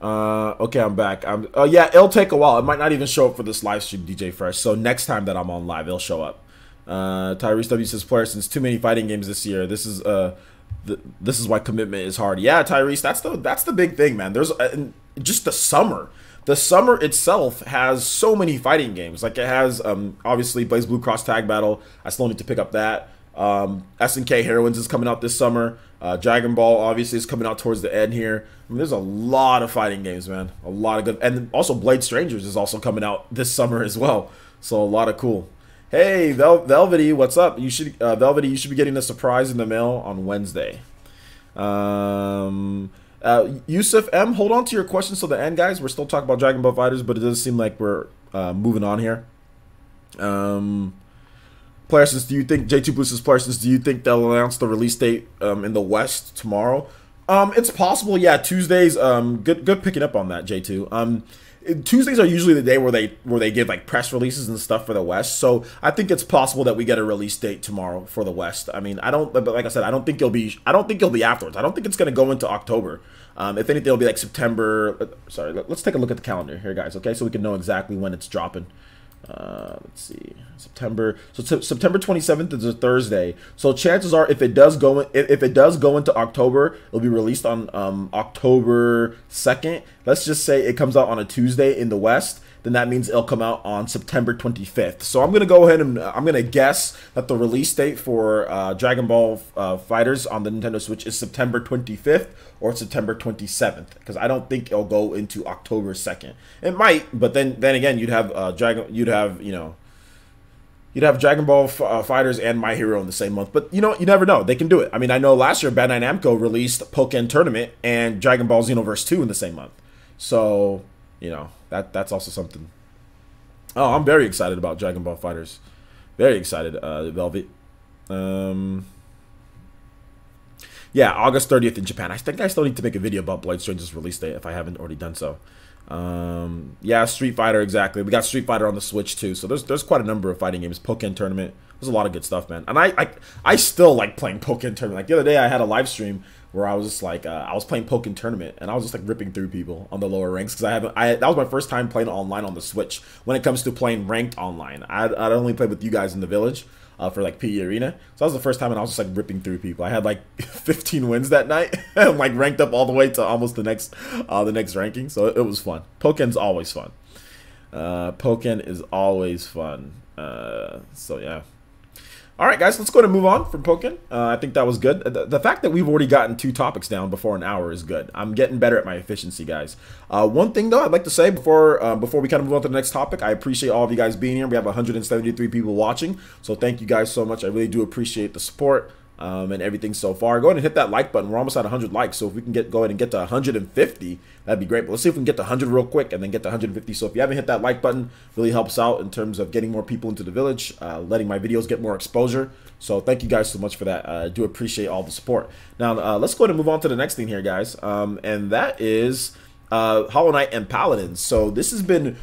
Okay, I'm back. Yeah, it'll take a while. It might not even show up for this live stream, DJ Fresh. So next time that I'm on live, it'll show up. Tyrese W says, player, since too many fighting games this year, this is why commitment is hard. Yeah, Tyrese, that's the big thing, man. There's just the summer. The summer itself has so many fighting games. Like it has obviously Blaze Blue Cross Tag Battle. I still need to pick up that. SNK Heroines is coming out this summer. Dragon Ball obviously is coming out towards the end here. I mean, there's a lot of fighting games, man. A lot of good, and also Blade Strangers is also coming out this summer as well. So a lot of cool. Hey, Velvety, what's up? You should Velvety, you should be getting a surprise in the mail on Wednesday. Yusuf M, hold on to your questions till the end, guys. We're still talking about Dragon Ball FighterZ, but it does seem like we're moving on here. Players, do you think J2 Boosters players, do you think they'll announce the release date in the West tomorrow? It's possible. Yeah, Tuesdays. Good picking up on that, J2. Tuesdays are usually the day where they give like press releases and stuff for the West. So I think it's possible that we get a release date tomorrow for the West. I mean, but like I said, I don't think it'll be afterwards. I don't think it's going to go into October. If anything, it'll be like September. Sorry, let's take a look at the calendar here, guys. Okay, so we can know exactly when it's dropping. Let's see, September. So September 27th is a Thursday. So chances are, if it does go into October, it'll be released on October 2nd. Let's just say it comes out on a Tuesday in the West. Then that means it'll come out on September 25th. So I'm gonna go ahead and I'm gonna guess that the release date for Dragon Ball FighterZ on the Nintendo Switch is September 25th or September 27th, because I don't think it'll go into October 2nd. It might, but then again, you'd have Dragon Ball FighterZ and My Hero in the same month. But you never know. They can do it. I mean, I know last year Bandai Namco released Pokken Tournament and Dragon Ball Xenoverse 2 in the same month. So that's also something. Oh, I'm very excited about Dragon Ball FighterZ. Very excited, Velvet. Yeah, August 30th in Japan. I think I still need to make a video about Blade Stranger's release date if I haven't already done so. Yeah, Street Fighter, exactly. We got Street Fighter on the Switch too. So there's quite a number of fighting games. Pokken Tournament. There's a lot of good stuff, man. And I still like playing Pokken Tournament. Like the other day, I had a live stream where I was just like, I was playing Pokken Tournament, and I was just like ripping through people on the lower ranks, because that was my first time playing online on the Switch. When it comes to playing ranked online, I'd only played with you guys in the village for like PE Arena, so that was the first time, and I was just like ripping through people. I had like 15 wins that night, and like ranked up all the way to almost the next ranking. So it was fun. Pokken's always fun. Pokken is always fun. So yeah. All right, guys, let's go ahead and move on from Pokken. I think that was good. The fact that we've already gotten 2 topics down before an hour is good. I'm getting better at my efficiency, guys. One thing, though, I'd like to say before we kind of move on to the next topic, I appreciate all of you guys being here. We have 173 people watching, so thank you guys so much. I really do appreciate the support and everything so far. Go ahead and hit that like button. We're almost at 100 likes, so if we can go ahead and get to 150, that'd be great. But let's see if we can get to 100 real quick and then get to 150. So if you haven't hit that like button, really helps out in terms of getting more people into the village, letting my videos get more exposure. So thank you guys so much for that. I do appreciate all the support. Now let's go ahead and move on to the next thing here, guys, and that is Hollow Knight and Paladins. So this has been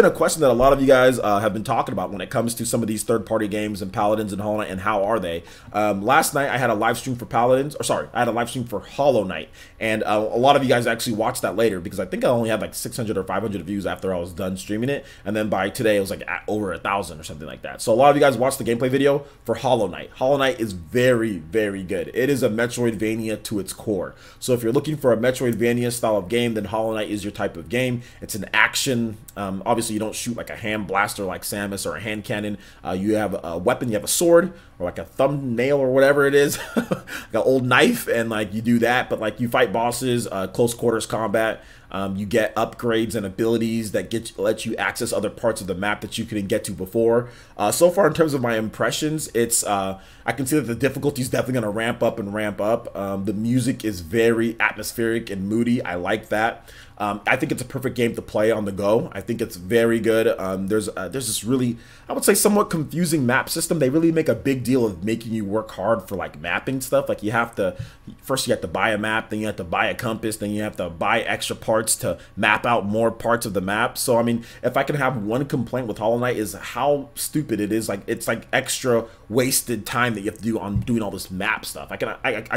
a question that a lot of you guys have been talking about when it comes to some of these third-party games and Paladins and Hollow Knight, and how are they. Last night I had a live stream for Paladins, or sorry, I had a live stream for Hollow Knight, and a lot of you guys actually watched that later, because I think I only had like 600 or 500 views after I was done streaming it, and then by today it was like at over 1,000 or something like that. So a lot of you guys watched the gameplay video for Hollow Knight. Hollow Knight is very, very good. It is a Metroidvania to its core. So if you're looking for a Metroidvania style of game, then Hollow Knight is your type of game. It's an action. Obviously, you don't shoot like a hand blaster like Samus or a hand cannon. You have a weapon. You have a sword or like a thumbnail or whatever it is, like an old knife, and like you do that. But like you fight bosses, close quarters combat. You get upgrades and abilities that let you access other parts of the map that you couldn't get to before. So far, in terms of my impressions, it's I can see that the difficulty is definitely going to ramp up and ramp up. The music is very atmospheric and moody. I like that. I think it's a perfect game to play on the go. I think it's very good. There's this really, I would say, somewhat confusing map system. They really make a big deal of making you work hard for like mapping stuff. Like you have to, first you have to buy a map, then you have to buy a compass, then you have to buy extra parts to map out more parts of the map. So I mean, if I can have one complaint with Hollow Knight is how stupid it is. Like it's like extra wasted time that you have to do on doing all this map stuff. I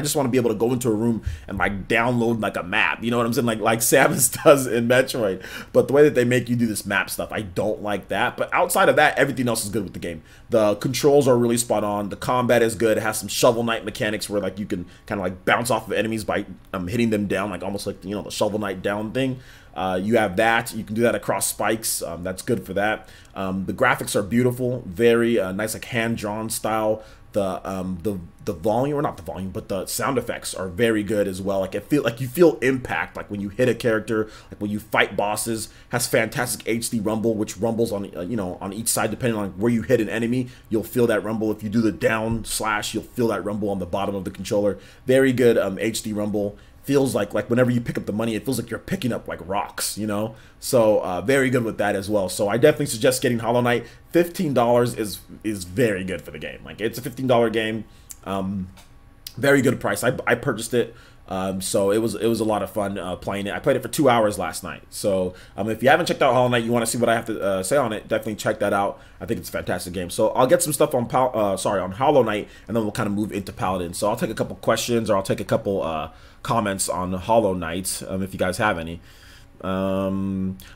just want to be able to go into a room and like download like a map. You know what I'm saying? Like Samus does in Metroid. But the way that they make you do this map stuff, I don't like that. But outside of that, everything else is good with the game. The controls are really spot on. The combat is good. It has some Shovel Knight mechanics where like you can kind of like bounce off of enemies by hitting them down, like almost like, you know, the Shovel Knight down thing. You have that. You can do that across spikes. That's good for that. The graphics are beautiful, very nice, like hand-drawn style. The volume, or not the volume, but the sound effects are very good as well. Like you feel impact, like when you hit a character, like when you fight bosses. Has fantastic HD rumble, which rumbles on you know, on each side depending on where you hit an enemy. You'll feel that rumble. If you do the down slash, you'll feel that rumble on the bottom of the controller. Very good HD rumble. Feels like whenever you pick up the money, it feels like you're picking up like rocks, you know. So very good with that as well. So I definitely suggest getting Hollow Knight. $15 is very good for the game. Like it's a $15 game. Very good price. I purchased it. So it was a lot of fun playing it. I played it for 2 hours last night. So if you haven't checked out Hollow Knight, you want to see what I have to say on it, definitely check that out. I think it's a fantastic game. So I'll get some stuff on on Hollow Knight, and then we'll kind of move into Paladins. So I'll take a couple questions, or I'll take a couple comments on Hollow Knight if you guys have any. All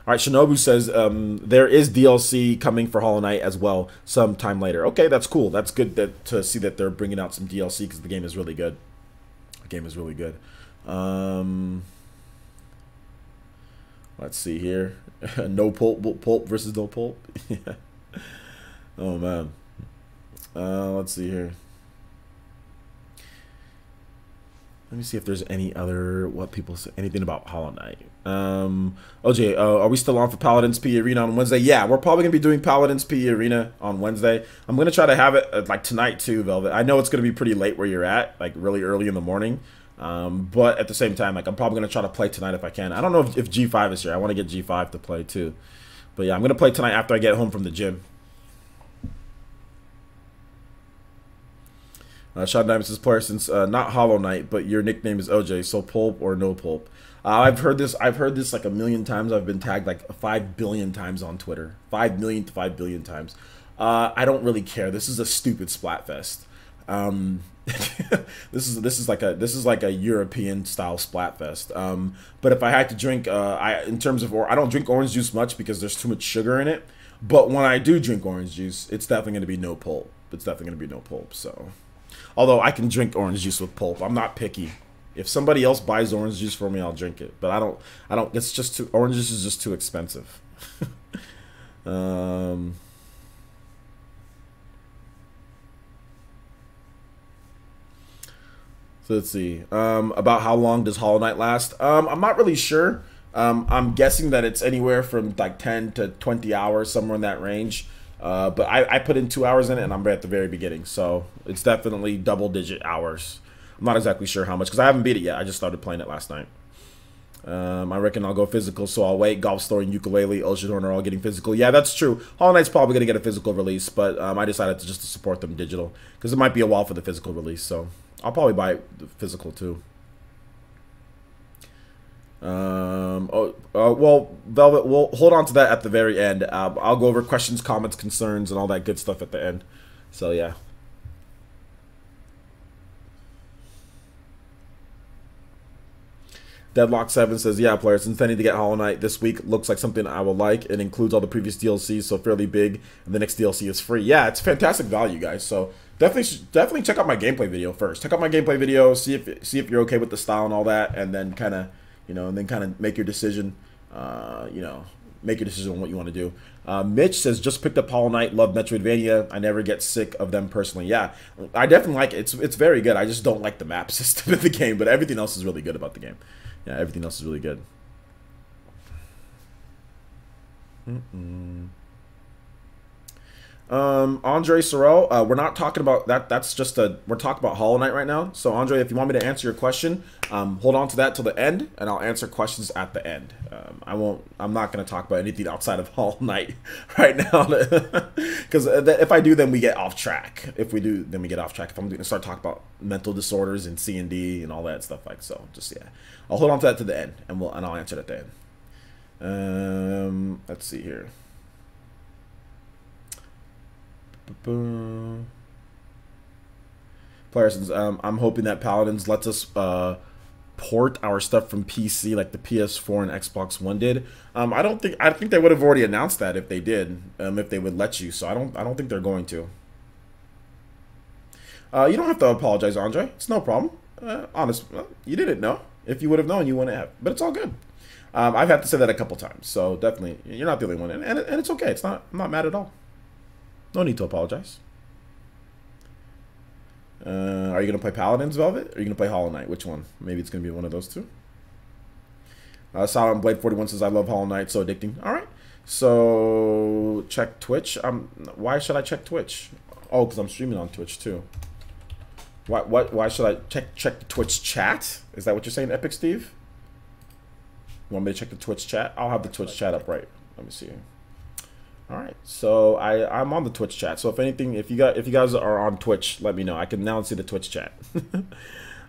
right, Shinobu says there is DLC coming for Hollow Knight as well sometime later. Okay, that's cool. That's good to see that they're bringing out some DLC, because the game is really good. Game is really good. Let's see here. No pulp versus no pulp. Yeah. Oh man. Let's see here. Let me see if there's any other what people say, anything about Hollow Knight. OJ, are we still on for Paladins P Arena on Wednesday? Yeah, we're probably gonna be doing Paladins P Arena on Wednesday. I'm gonna try to have it like tonight too, Velvet. I know it's gonna be pretty late where you're at, like really early in the morning. But at the same time, like I'm probably gonna try to play tonight if I can. I don't know if G5 is here. I want to get G5 to play too. But yeah, I'm gonna play tonight after I get home from the gym. Sean Diamond says, player, since not Hollow Knight, but your nickname is OJ, so pulp or no pulp. I've heard this like a million times. I've been tagged like 5 billion times on Twitter. 5 million to 5 billion times. I don't really care. This is a stupid Splatfest. This is like a European style Splatfest. But if I had to drink, I don't drink orange juice much because there's too much sugar in it. But when I do drink orange juice, it's definitely going to be no pulp. It's definitely going to be no pulp. So. Although I can drink orange juice with pulp. I'm not picky. If somebody else buys orange juice for me, I'll drink it. But I don't, it's just too, orange juice is just too expensive. So let's see. About how long does Hollow Knight last? I'm not really sure. I'm guessing that it's anywhere from like 10 to 20 hours, somewhere in that range. But I put in 2 hours in it, and I'm right at the very beginning, so it's definitely double-digit hours. I'm not exactly sure how much, because I haven't beat it yet. I just started playing it last night. I reckon I'll go physical, so I'll wait. Golf Story and Ukulele, Oceanhorn are all getting physical. Yeah, that's true. Hollow Knight's probably going to get a physical release, but I decided to just support them digital, because it might be a while for the physical release, so I'll probably buy the physical too. Well, Velvet, we'll hold on to that at the very end. I'll go over questions, comments, concerns, and all that good stuff at the end. So yeah. Deadlock7 says, yeah, players, intending to get Hollow Knight this week. Looks like something I will like. It includes all the previous DLCs, so fairly big, and the next DLC is free. Yeah, it's fantastic value, guys. So definitely check out my gameplay video first. Check out my gameplay video, see if you're okay with the style and all that, and then kind of, you know, and then kind of make your decision. You know, make your decision on what you want to do. Mitch says, just picked up Hollow Knight, love Metroidvania. I never get sick of them personally. Yeah, I definitely like it. It's very good. I just don't like the map system of the game, but everything else is really good about the game. Yeah, everything else is really good. Andre Sorrell, we're not talking about that. That's just we're talking about Hollow Knight right now. So Andre, if you want me to answer your question, hold on to that till the end, and I'll answer questions at the end. I'm not going to talk about anything outside of Hollow Knight right now, because if I do, then we get off track. If we do, then we get off track. If I'm going to start talking about mental disorders and C&D and all that stuff, like so, just yeah, I'll hold on to that to the end, and I'll answer it at the end. Let's see here. Players, I'm hoping that Paladins lets us port our stuff from PC like the PS4 and Xbox One did. I think they would have already announced that if they did, if they would let you. So I don't think they're going to. You don't have to apologize, Andre. It's no problem. Honest, you didn't know. If you would have known, you wouldn't have. But it's all good. I've had to say that a couple times, so definitely you're not the only one, and it's okay. I'm not mad at all. No need to apologize. Are you going to play Paladins, Velvet? Or are you going to play Hollow Knight? Which one? Maybe it's going to be one of those two. Silent Blade 41 says, I love Hollow Knight, so addicting. All right. So, check Twitch. Why should I check Twitch? Oh, because I'm streaming on Twitch, too. Why should I check the Twitch chat? Is that what you're saying, Epic Steve? You want me to check the Twitch chat? I'll have the Twitch chat up right. Let me see. All right, so I'm on the Twitch chat. So if anything, if you guys are on Twitch, let me know. I can now see the Twitch chat.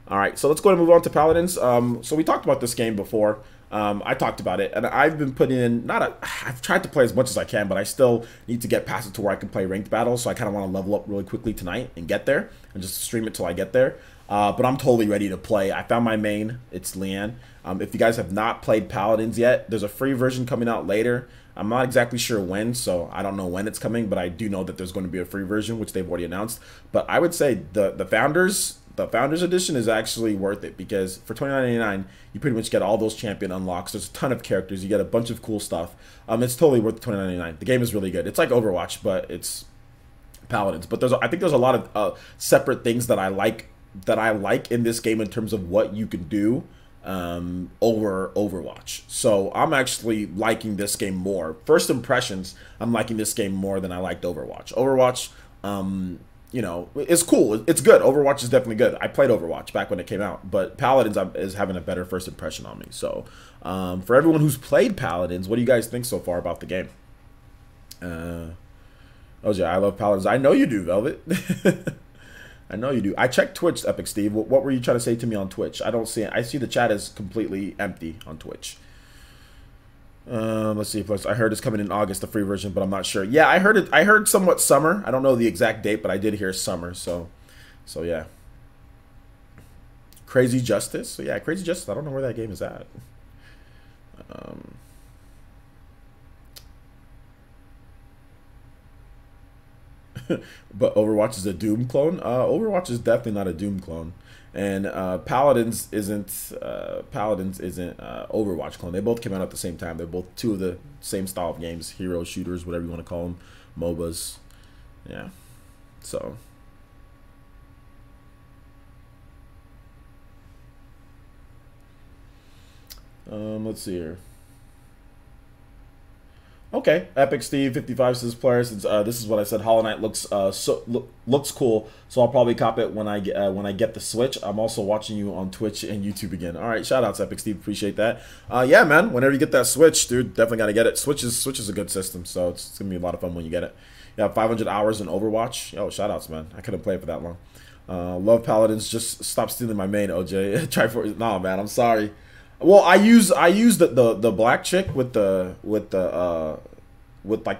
All right, so let's go and move on to Paladins. So we talked about this game before. I talked about it, and I've been putting in I've tried to play as much as I can, but I still need to get past it to where I can play ranked battles. So I kind of want to level up really quickly tonight and get there, and just stream it till I get there. But I'm totally ready to play. I found my main. It's Leanne. If you guys have not played Paladins yet, there's a free version coming out later. I'm not exactly sure when, so I don't know when it's coming, but I do know that there's going to be a free version, which they've already announced. But I would say the Founders Edition is actually worth it, because for $29.99, you pretty much get all those champion unlocks. There's a ton of characters. You get a bunch of cool stuff. It's totally worth $29.99. The game is really good. It's like Overwatch, but it's Paladins. But I think there's a lot of separate things that I like in this game in terms of what you can do over Overwatch. So I'm actually liking this game more. First impressions, I'm liking this game more than I liked Overwatch. Overwatch, you know, it's cool. It's good. Overwatch is definitely good. I played Overwatch back when it came out, but Paladins is having a better first impression on me. So for everyone who's played Paladins, what do you guys think so far about the game? Oh yeah, I love Paladins. I know you do, Velvet. I know you do. I checked Twitch, Epic Steve. What were you trying to say to me on Twitch? I don't see it. I see the chat is completely empty on Twitch. Let's see. I heard it's coming in August, the free version, but I'm not sure. Yeah, I heard it. I heard somewhat summer. I don't know the exact date, but I did hear summer. So yeah. Crazy Justice. So yeah, Crazy Justice. I don't know where that game is at. But Overwatch is a Doom clone. Overwatch is definitely not a Doom clone, and Paladins isn't Overwatch clone. They both came out at the same time. They're both two of the same style of games, hero shooters, whatever you want to call them, MOBAs. Yeah, so. Let's see here. Okay, Epic Steve 55 says players. This is what I said. Hollow Knight looks looks cool, so I'll probably cop it when I get the Switch. I'm also watching you on Twitch and YouTube again. All right, shout outs Epic Steve, appreciate that. Yeah, man. Whenever you get that Switch, dude, definitely gotta get it. Switch is a good system, so it's gonna be a lot of fun when you get it. Yeah, 500 hours in Overwatch. Yo, shout outs, man. I couldn't play it for that long. Love Paladins. Just stop stealing my main, OJ. Try for nah, man. I'm sorry. Well, I use the black chick with like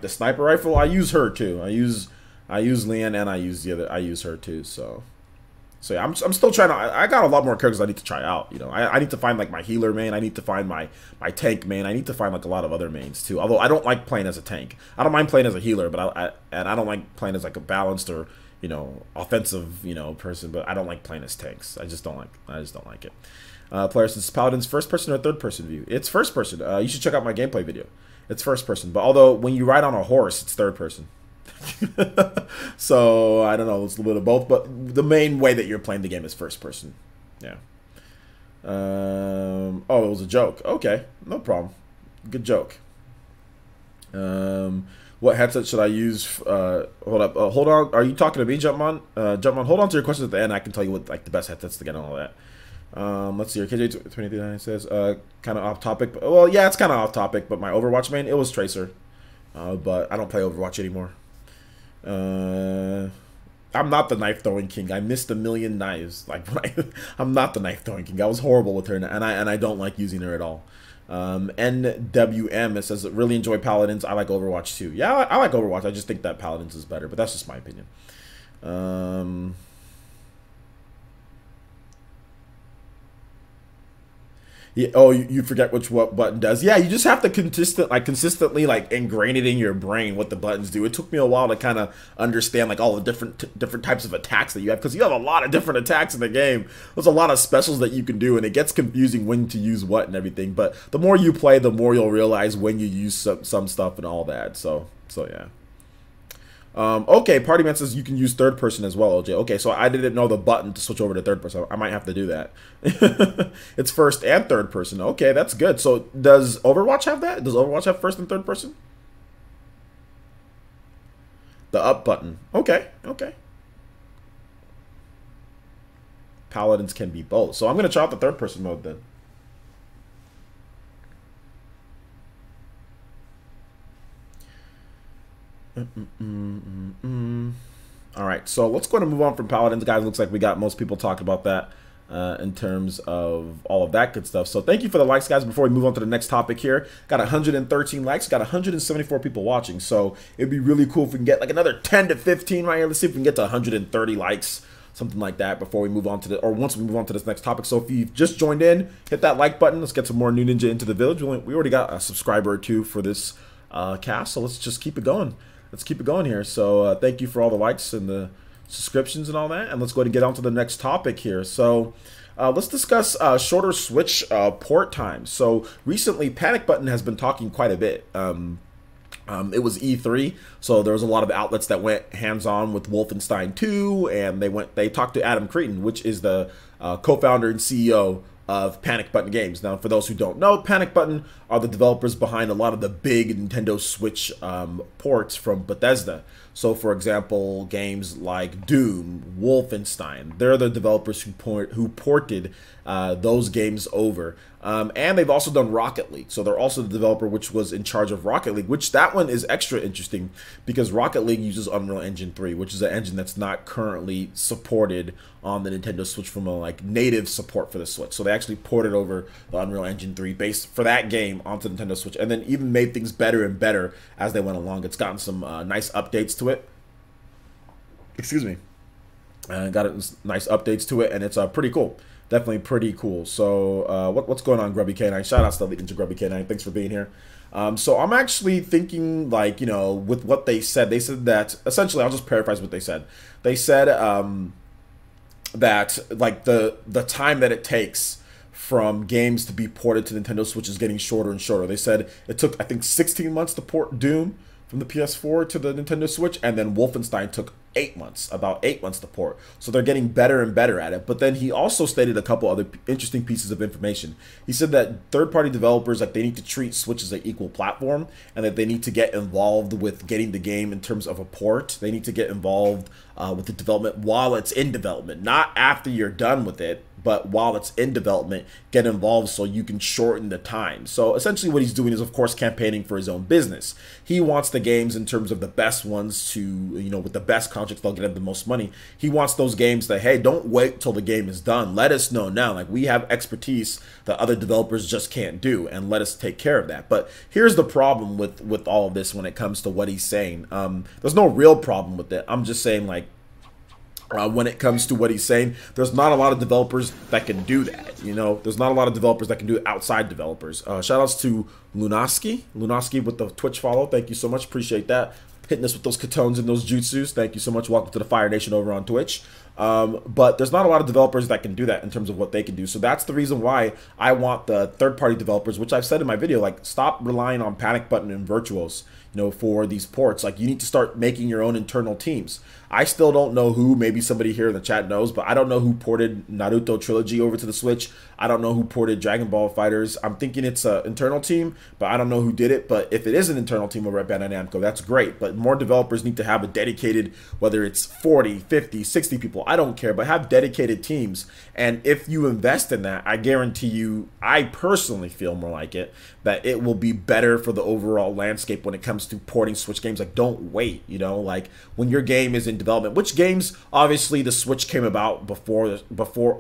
the sniper rifle. I use her too. I use Leanne, and I use her too. So yeah, I'm still trying to. I got a lot more characters I need to try out. You know, I need to find like my healer main. I need to find my tank main. I need to find like a lot of other mains too. Although I don't like playing as a tank. I don't mind playing as a healer, but I don't like playing as like a balanced or, you know, offensive, you know, person. But I don't like playing as tanks. I just don't like it. Players, is Paladins first person or third person view? It's first person. You should check out my gameplay video. It's first person, but although when you ride on a horse, it's third person. So I don't know, it's a little bit of both, but the main way that you're playing the game is first person. Yeah. Oh, it was a joke. Okay, no problem. Good joke. What headset should I use? Hold up. Hold on. Are you talking to me, Jumpman? Jumpman, hold on to your questions at the end. I can tell you what like the best headsets to get and all that. Let's see here. KJ239 says, kind of off topic. But, well, yeah, it's kind of off topic, but my Overwatch main, it was Tracer. But I don't play Overwatch anymore. I'm not the knife throwing king. I missed a million knives. Like, I'm not the knife throwing king. I was horrible with her, and I don't like using her at all. NWM, it says, really enjoy Paladins. I like Overwatch too. Yeah, I like Overwatch. I just think that Paladins is better, but that's just my opinion. Yeah, oh, you forget what button does. Yeah, you just have to consistently like ingrain it in your brain what the buttons do. It took me a while to kind of understand like all the different types of attacks that you have, because you have a lot of different attacks in the game. There's a lot of specials that you can do, and it gets confusing when to use what and everything. But the more you play, the more you'll realize when you use some stuff and all that. So yeah. Okay, Partyman says you can use third person as well, OJ. Okay, so I didn't know the button to switch over to third person. I might have to do that. It's first and third person. Okay, that's good. So does Overwatch have that? Does Overwatch have first and third person? The up button. Okay. Paladins can be both. So I'm going to try out the third person mode then. All right, so let's go ahead and move on from Paladins, guys. Looks like we got most people talking about that in terms of all of that good stuff. So thank you for the likes, guys. Before we move on to the next topic here, got 113 likes, got 174 people watching. So it'd be really cool if we can get like another 10 to 15 right here. Let's see if we can get to 130 likes, something like that, before we move on to the, or once we move on to this next topic. So if you've just joined in, hit that like button. Let's get some more new Ninja into the village. We already got a subscriber or two for this cast, so let's just keep it going. Let's keep it going here. So thank you for all the likes and the subscriptions and all that. And let's go ahead and get on to the next topic here. So let's discuss shorter Switch port times. So recently, Panic Button has been talking quite a bit. It was E3, so there was a lot of outlets that went hands-on with Wolfenstein 2, and they talked to Adam Creighton, which is the co-founder and CEO of Panic Button Games. Now, for those who don't know, Panic Button are the developers behind a lot of the big Nintendo Switch ports from Bethesda. So, for example, games like Doom, Wolfenstein, they're the developers who ported those games over. And they've also done Rocket League. So they're also the developer which was in charge of Rocket League, which that one is extra interesting because Rocket League uses Unreal Engine 3, which is an engine that's not currently supported on the Nintendo Switch from a like native support for the Switch. So they actually ported over the Unreal Engine 3 based for that game onto the Nintendo Switch, and then even made things better and better as they went along. It's gotten some nice updates to it. Excuse me. Got nice updates to it, and it's pretty cool. Definitely pretty cool. So what's going on, Grubby K9? Shout out to the Ninja Grubby K9. Thanks for being here. So I'm actually thinking, like, you know, with what they said that, essentially, I'll just paraphrase what they said. They said that, like, the time that it takes from games to be ported to Nintendo Switch is getting shorter and shorter. They said it took, I think, 16 months to port Doom from the PS4 to the Nintendo Switch, and then Wolfenstein took 8 months, about 8 months to port. So they're getting better and better at it. But then he also stated a couple other interesting pieces of information. He said that third-party developers, like, they need to treat Switch as an equal platform, and that they need to get involved with getting the game in terms of a port. They need to get involved with the development while it's in development, not after you're done with it, but while it's in development, get involved so you can shorten the time. So essentially what he's doing is, of course, campaigning for his own business. He wants the games in terms of the best ones to, you know, with the best contracts, they'll get him the most money. He wants those games that, hey, don't wait till the game is done. Let us know now. Like, we have expertise that other developers just can't do, and let us take care of that. But here's the problem with all of this when it comes to what he's saying. There's no real problem with it. I'm just saying, like, when it comes to what he's saying, there's not a lot of developers that can do that. You know, there's not a lot of developers that can do it outside developers. Shout outs to Lunoski with the Twitch follow. Thank you so much. Appreciate that. Hitting us with those katones and those jutsus. Thank you so much. Welcome to the Fire Nation over on Twitch. But there's not a lot of developers that can do that in terms of what they can do. So that's the reason why I want the third-party developers, which I've said in my video, like, stop relying on Panic Button and Virtuos, you know, for these ports. Like, you need to start making your own internal teams. I still don't know who, maybe somebody here in the chat knows, but I don't know who ported Naruto Trilogy over to the Switch. I don't know who ported Dragon Ball FighterZ. I'm thinking it's an internal team, but I don't know who did it. But if it is an internal team over at Bandai Namco, that's great. But more developers need to have a dedicated, whether it's 40, 50, 60 people, I don't care, but have dedicated teams. And if you invest in that, I guarantee you, I personally feel more like it, that it will be better for the overall landscape when it comes to porting Switch games. Like, don't wait, you know, like when your game is in development, which games, obviously the Switch came about before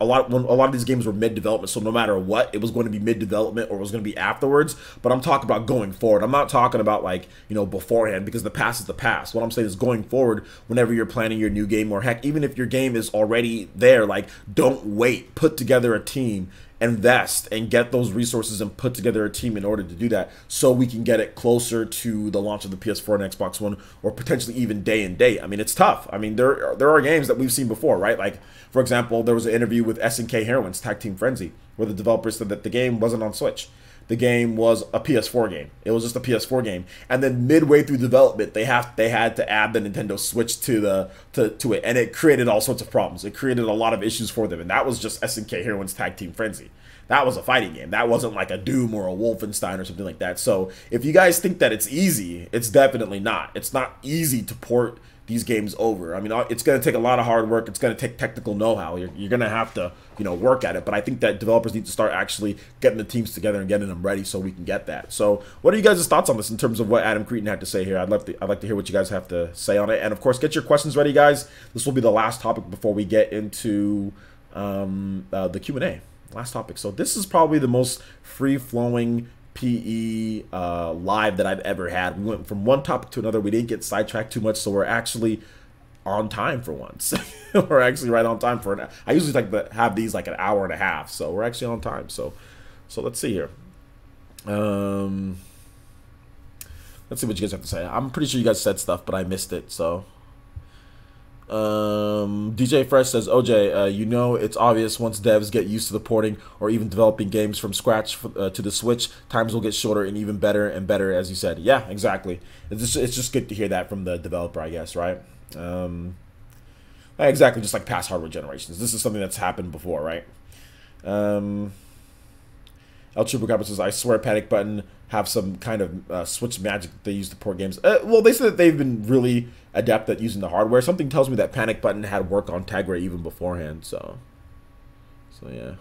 a lot of these games were mid-development, so no matter what, it was going to be mid-development or it was going to be afterwards. But I'm talking about going forward. I'm not talking about, like, you know, beforehand, because the past is the past. What I'm saying is going forward, whenever you're planning your new game, or heck, even if your game is already there, like, don't wait, put together a team, invest and get those resources and put together a team in order to do that, so we can get it closer to the launch of the PS4 and Xbox One, or potentially even day and date. I mean, it's tough. I mean, there are games that we've seen before, right? Like, for example, there was an interview with SNK Heroines Tag Team Frenzy, where the developers said that the game wasn't on Switch. The game was a PS4 game. It was just a PS4 game, and then midway through development, they had to add the Nintendo Switch to it, and it created all sorts of problems. It created a lot of issues for them, and that was just SNK Heroines Tag Team Frenzy. That was a fighting game. That wasn't like a Doom or a Wolfenstein or something like that. So if you guys think that it's easy, it's definitely not. It's not easy to port these games over. I mean, it's going to take a lot of hard work. It's going to take technical know-how. You're going to have to, you know, work at it. But I think that developers need to start actually getting the teams together and getting them ready so we can get that. So what are you guys' thoughts on this in terms of what Adam Cretan had to say here? I'd like to hear what you guys have to say on it. And of course, get your questions ready, guys. This will be the last topic before we get into the Q&A. Last topic. So this is probably the most free-flowing PE live that I've ever had. We went from one topic to another. We didn't get sidetracked too much, so we're actually on time for once. We're actually right on time for an hour. I usually like to have these like an hour and a half, so we're actually on time. So let's see here. Let's see what you guys have to say. I'm pretty sure you guys said stuff, but I missed it. So DJ Fresh says, OJ, you know, it's obvious once devs get used to the porting or even developing games from scratch to the Switch, times will get shorter and even better and better, as you said. Yeah, exactly. It's just good to hear that from the developer, I guess, right? Exactly, just like past hardware generations. This is something that's happened before, right? El Chupacabra says, I swear Panic Button have some kind of Switch magic that they use to port games. Well, they said that they've been really adept at using the hardware. Something tells me that Panic Button had work on Tagray even beforehand. So yeah.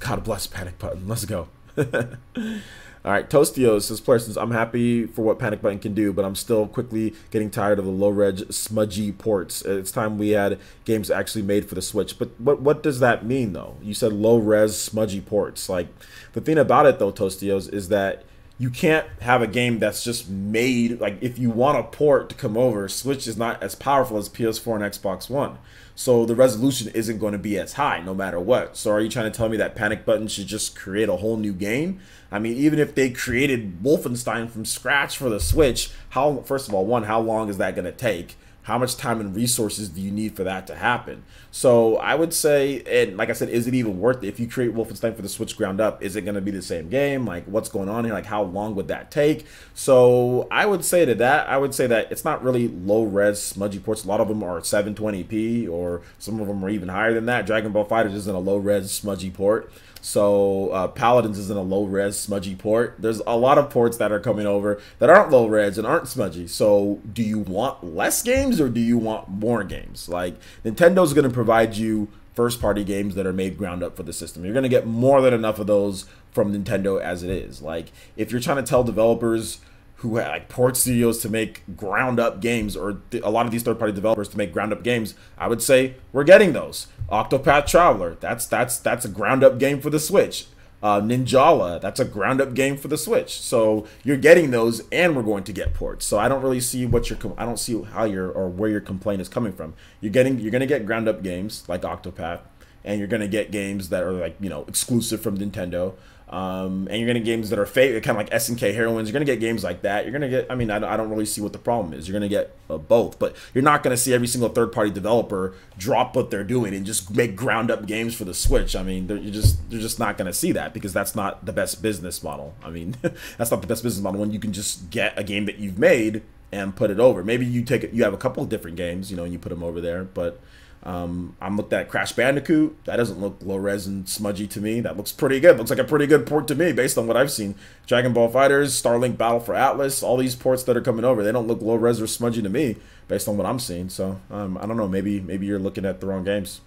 God bless Panic Button. Let's go. All right, Tostios says, Player, I'm happy for what Panic Button can do, but I'm still quickly getting tired of the low-reg, smudgy ports. It's time we had games actually made for the Switch. But what does that mean, though? You said low-res, smudgy ports. Like, the thing about it, though, Tostios, is that you can't have a game that's just made, like, if you want a port to come over, Switch is not as powerful as PS4 and Xbox One. So the resolution isn't going to be as high no matter what. So are you trying to tell me that Panic Button should just create a whole new game? I mean, even if they created Wolfenstein from scratch for the Switch, first of all, how long is that going to take? How much time and resources do you need for that to happen? So I would say, and like I said, is it even worth it? If you create Wolfenstein for the Switch ground up, is it going to be the same game? Like, what's going on here? Like, how long would that take? So I would say that it's not really low-res smudgy ports. A lot of them are 720p, or some of them are even higher than that. Dragon Ball FighterZ isn't a low-res smudgy port. So Paladins isn't a low-res smudgy port. There's a lot of ports that are coming over that aren't low-res and aren't smudgy. So do you want less games or do you want more games? Like, Nintendo's going to provide you first-party games that are made ground up for the system. You're going to get more than enough of those from Nintendo as it is. Like, if you're trying to tell developers who have, like, port studios to make ground up games, or a lot of these third-party developers to make ground up games, I would say we're getting those. Octopath Traveler, that's a ground up game for the Switch. Ninjala, that's a ground up game for the Switch. So you're getting those, and we're going to get ports. So I don't really see I don't see how where your complaint is coming from. You're going to get ground up games like Octopath, and you're going to get games that are, like, you know, exclusive from Nintendo. And you're gonna get games that are fake, kind of like SNK Heroines. You're gonna get games like that. You're gonna get, I mean, I don't really see what the problem is. You're gonna get both, but you're not gonna see every single third-party developer drop what they're doing and just make ground-up games for the Switch. I mean, you're just not gonna see that, because that's not the best business model. I mean, that's not the best business model when you can just get a game that you've made and put it over. Maybe you take it, you have a couple of different games, you know, and you put them over there, but. I'm looked at Crash Bandicoot. That doesn't look low res and smudgy to me. That looks pretty good. Looks like a pretty good port to me based on what I've seen. Dragon Ball FighterZ, Starlink Battle for Atlas, all these ports that are coming over, they don't look low res or smudgy to me based on what I'm seeing. So I don't know. Maybe you're looking at the wrong games.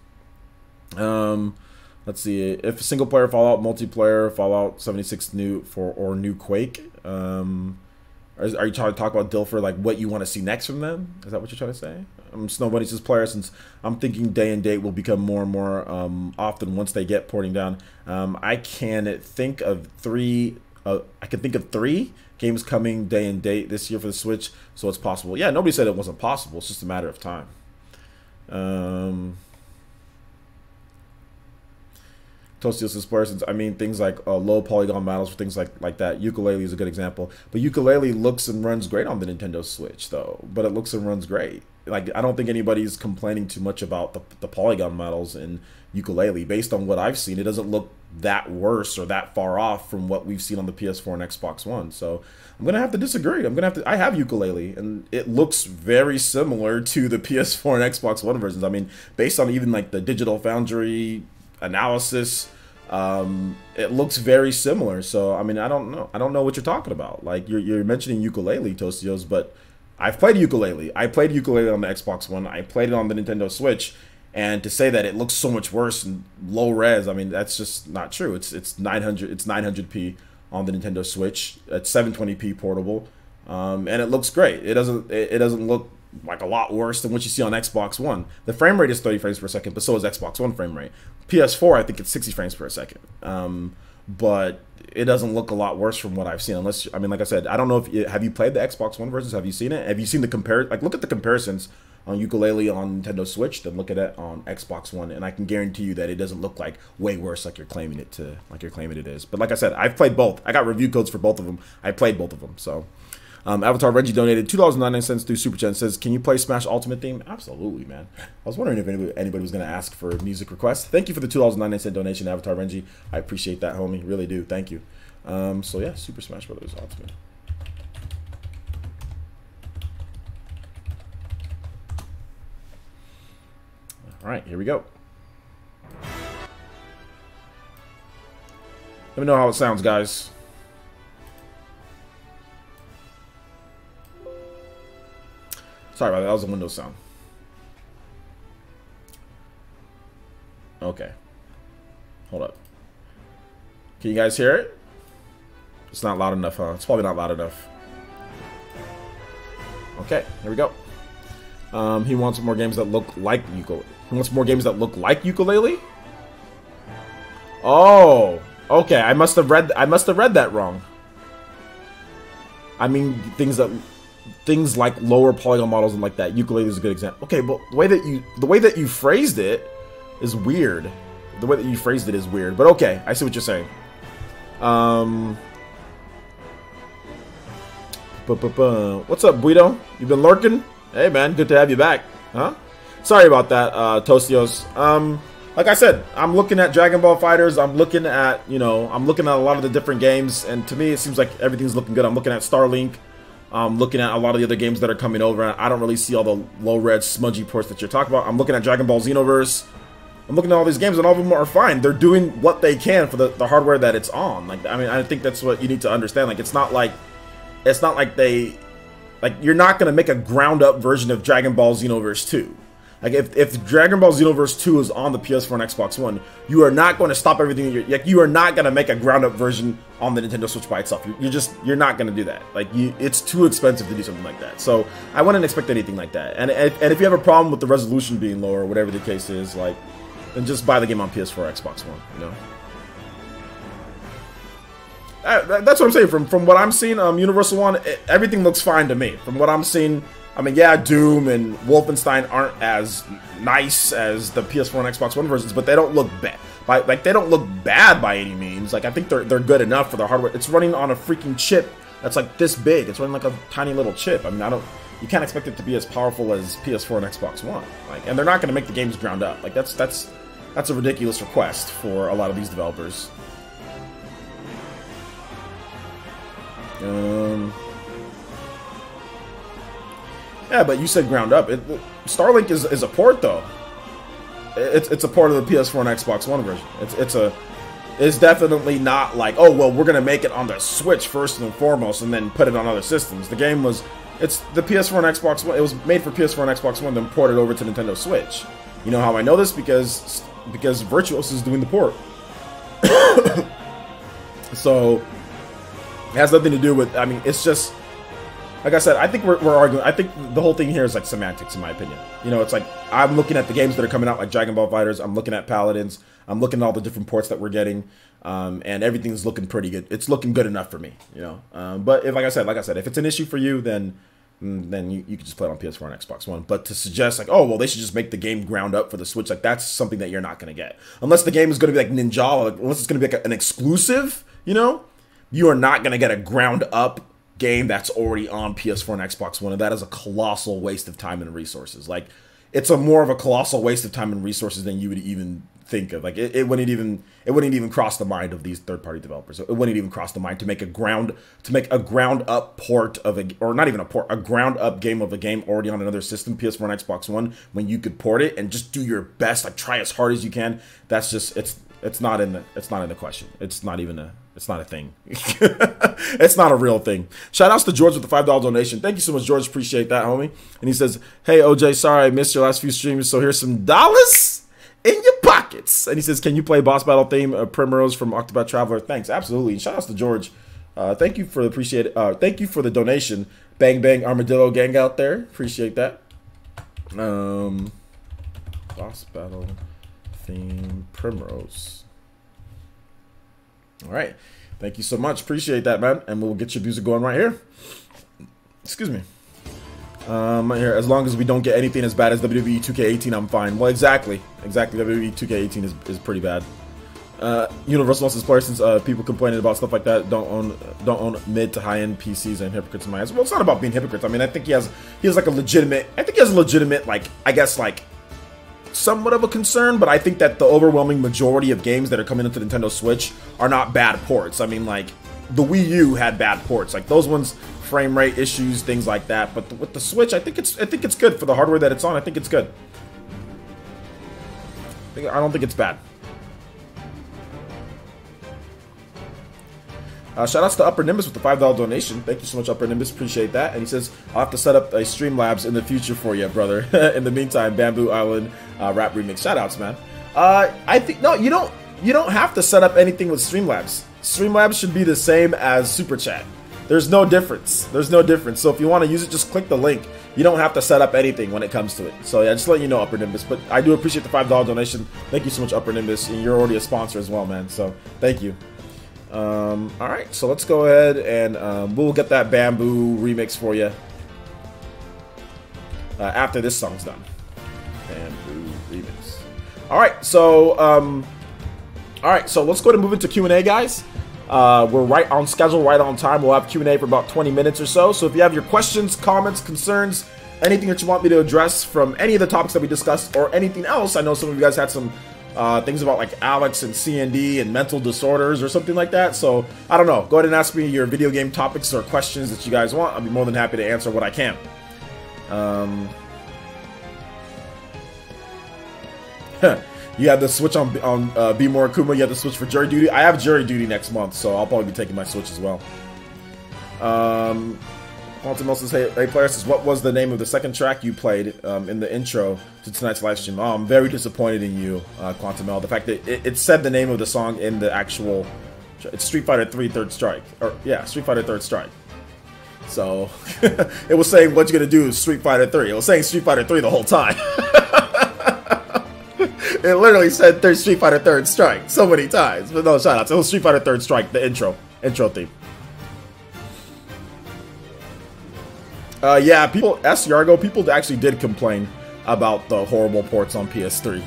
Let's see. If single player Fallout, multiplayer Fallout 76 new Quake. Are you trying to talk about Dilfer, like what you want to see next from them? Is that what you're trying to say? Snow Bunny says player, since I'm thinking day and date will become more and more often once they get porting down. I can think of three games coming day and date this year for the Switch, so it's possible. Yeah, nobody said it wasn't possible. It's just a matter of time. Tostios says player, since I mean things like low polygon models for things like that. Ukulele is a good example, but Ukulele looks and runs great on the Nintendo Switch though. But it looks and runs great. Like, I don't think anybody's complaining too much about the polygon models in Ukulele. Based on what I've seen, it doesn't look that worse or that far off from what we've seen on the PS4 and Xbox One. So I'm gonna have to disagree. I have Ukulele, and it looks very similar to the PS4 and Xbox One versions. I mean, based on even like the Digital Foundry analysis, it looks very similar. So I mean, I don't know what you're talking about. Like, you're mentioning Ukulele, Tostios, but I've played Ukulele. I played Ukulele on the Xbox One. I played it on the Nintendo Switch, and to say that it looks so much worse and low res, I mean, that's just not true. It's 900p on the Nintendo Switch. It's 720p portable, and it looks great. It doesn't look like a lot worse than what you see on Xbox One. The frame rate is 30 frames per second, but so is Xbox One frame rate. PS4, I think it's 60 frames per second. But it doesn't look a lot worse from what I've seen. Unless, I mean, like I said, I don't know if have you played the Xbox One versions? Have you seen it? Have you seen the like, look at the comparisons on Ukulele on Nintendo Switch, then look at it on Xbox One, and I can guarantee you that it doesn't look like way worse like you're claiming it to, like you're claiming it is. But like I said, I've played both. I got review codes for both of them. I played both of them. So Avatar Reggie donated $2.99 through Super Chat and says, "Can you play Smash Ultimate theme?" Absolutely, man. I was wondering if anybody was going to ask for music requests. Thank you for the $2.99 donation, Avatar Reggie. I appreciate that, homie. Really do. Thank you. So yeah, Super Smash Brothers Ultimate. All right, here we go. Let me know how it sounds, guys. Sorry about that. That was a Windows sound. Okay. Hold up. Can you guys hear it? It's not loud enough, huh? It's probably not loud enough. Okay, here we go. He wants more games that look like Ukulele. He wants more games that look like Ukulele? Oh, okay. I must have read that wrong. I mean, things like lower polygon models and like that. Ukulele is a good example. Okay, but the way that you phrased it is weird. The way that you phrased it is weird. But okay, I see what you're saying. What's up, Guido? You've been lurking? Hey, man, good to have you back. Huh? Sorry about that, Tostios. Like I said, I'm looking at Dragon Ball FighterZ. I'm looking at, I'm looking at a lot of the different games, and to me, it seems like everything's looking good. I'm looking at Starlink. I'm looking at a lot of the other games that are coming over. I don't really see all the low-res, smudgy ports that you're talking about. I'm looking at Dragon Ball Xenoverse. I'm looking at all these games, and all of them are fine. They're doing what they can for the hardware that it's on. Like, I mean, I think that's what you need to understand. Like, it's not like they, like, you're not gonna make a ground-up version of Dragon Ball Xenoverse 2. Like, if Dragon Ball Xenoverse 2 is on the PS4 and Xbox One, you are not going to stop everything. You are not going to make a ground-up version on the Nintendo Switch by itself. You're not going to do that. Like, it's too expensive to do something like that. So I wouldn't expect anything like that. And if you have a problem with the resolution being lower, or whatever the case is, like, then just buy the game on PS4 or Xbox One. That's what I'm saying. From what I'm seeing, Universal One, everything looks fine to me. From what I'm seeing, I mean, yeah, Doom and Wolfenstein aren't as nice as the PS4 and Xbox One versions, but they don't look bad. Like, they don't look bad by any means. Like, I think they're good enough for the hardware. It's running on a freaking chip that's like this big. It's running like a tiny little chip. I mean, you can't expect it to be as powerful as PS4 and Xbox One. Like, and they're not going to make the games ground up. Like, that's a ridiculous request for a lot of these developers. Yeah, but you said ground up. Starlink is a port though. It's a port of the PS4 and Xbox One version. It's definitely not like, oh well, we're gonna make it on the Switch first and foremost, and then put it on other systems. The game it's the PS4 and Xbox One. It was made for PS4 and Xbox One, then ported over to Nintendo Switch. You know how I know this? Because Virtuos is doing the port. So it has nothing to do with. I mean, it's just. Like I said, I think we're arguing. I think the whole thing here is like semantics, in my opinion. You know, it's like I'm looking at the games that are coming out, like Dragon Ball FighterZ. I'm looking at Paladins. I'm looking at all the different ports that we're getting, and everything's looking pretty good. It's looking good enough for me, you know. But if, like I said, if it's an issue for you, then you can just play it on PS4 and Xbox One. But to suggest like, oh well, they should just make the game ground up for the Switch, like that's something that you're not going to get unless the game is going to be like Ninja, unless it's going to be like an exclusive. You know, you are not going to get a ground up game that's already on PS4 and Xbox One, and that is a colossal waste of time and resources. Like, it's a more of a colossal waste of time and resources than you would even think of. Like, it wouldn't even cross the mind of these third-party developers. It wouldn't even cross the mind to make a ground up port of or not even a port, a ground up game of a game already on another system, PS4 and Xbox One, when you could port it and just do your best, like try as hard as you can. That's just it's not in the question. It's not a thing. It's not a real thing. Shout outs to George with the $5 donation. Thank you so much, George. Appreciate that, homie. And he says, hey, OJ, sorry I missed your last few streams, so here's some dollars in your pockets. And he says, can you play boss battle theme Primrose from Octopath Traveler? Thanks. Absolutely. Shout outs to George. Thank you for thank you for the donation. Bang Bang Armadillo gang out there. Appreciate that. Boss battle theme Primrose. All right. Thank you so much. Appreciate that, man. And we'll get your music going right here. Excuse me. Right here. As long as we don't get anything as bad as WWE 2K18, I'm fine. Well, exactly. WWE 2K18 is pretty bad. Universal wants to play since people complaining about stuff like that don't own mid to high end PCs and hypocrites in my eyes. Well, it's not about being hypocrites. I mean, I think he has like a legitimate. I think he has a legitimate, like, I guess, like, somewhat of a concern, but I think that the overwhelming majority of games that are coming into Nintendo Switch are not bad ports. I mean, like, the Wii U had bad ports, like those ones, frame rate issues, things like that. But with the Switch, I think it's good for the hardware that it's on. I think it's good. I don't think it's bad. Shout outs to Upper Nimbus with the $5 donation. Thank you so much, Upper Nimbus. Appreciate that. And he says, I'll have to set up a Streamlabs in the future for you, brother. In the meantime, Bamboo Island rap remix. Shout outs, man. I think, no, you don't have to set up anything with Streamlabs. Streamlabs should be the same as Super Chat. There's no difference. There's no difference. So if you want to use it, just click the link. You don't have to set up anything when it comes to it. So yeah, just let you know, Upper Nimbus. But I do appreciate the $5 donation. Thank you so much, Upper Nimbus. And you're already a sponsor as well, man. So thank you. Alright, so let's go ahead and we'll get that Bamboo remix for you after this song's done. Bamboo remix. Alright, so let's go ahead and move into Q&A, guys. We're right on schedule, right on time. We'll have Q&A for about 20 minutes or so. So if you have your questions, comments, concerns, anything that you want me to address from any of the topics that we discussed or anything else, I know some of you guys had some things about like Alex and CND and mental disorders or something like that. So I don't know. Go ahead and ask me your video game topics or questions that you guys want. I'll be more than happy to answer what I can. You have the Switch on Be More Akuma. You have the Switch for jury duty. I have jury duty next month, so I'll probably be taking my Switch as well. Quantum says, hey player, says, what was the name of the second track you played in the intro to tonight's live stream? Oh, I'm very disappointed in you, Quantum. The fact that it said the name of the song in the actual, it's Street Fighter 3 Third Strike, or yeah, Street Fighter Third Strike. So it was saying what you're gonna do is Street Fighter 3. It was saying Street Fighter 3 the whole time. It literally said Street Fighter Third Strike so many times. But no, shout out. It was Street Fighter Third Strike, the intro theme. Yeah, people, S. Yargo, people actually did complain about the horrible ports on PS3.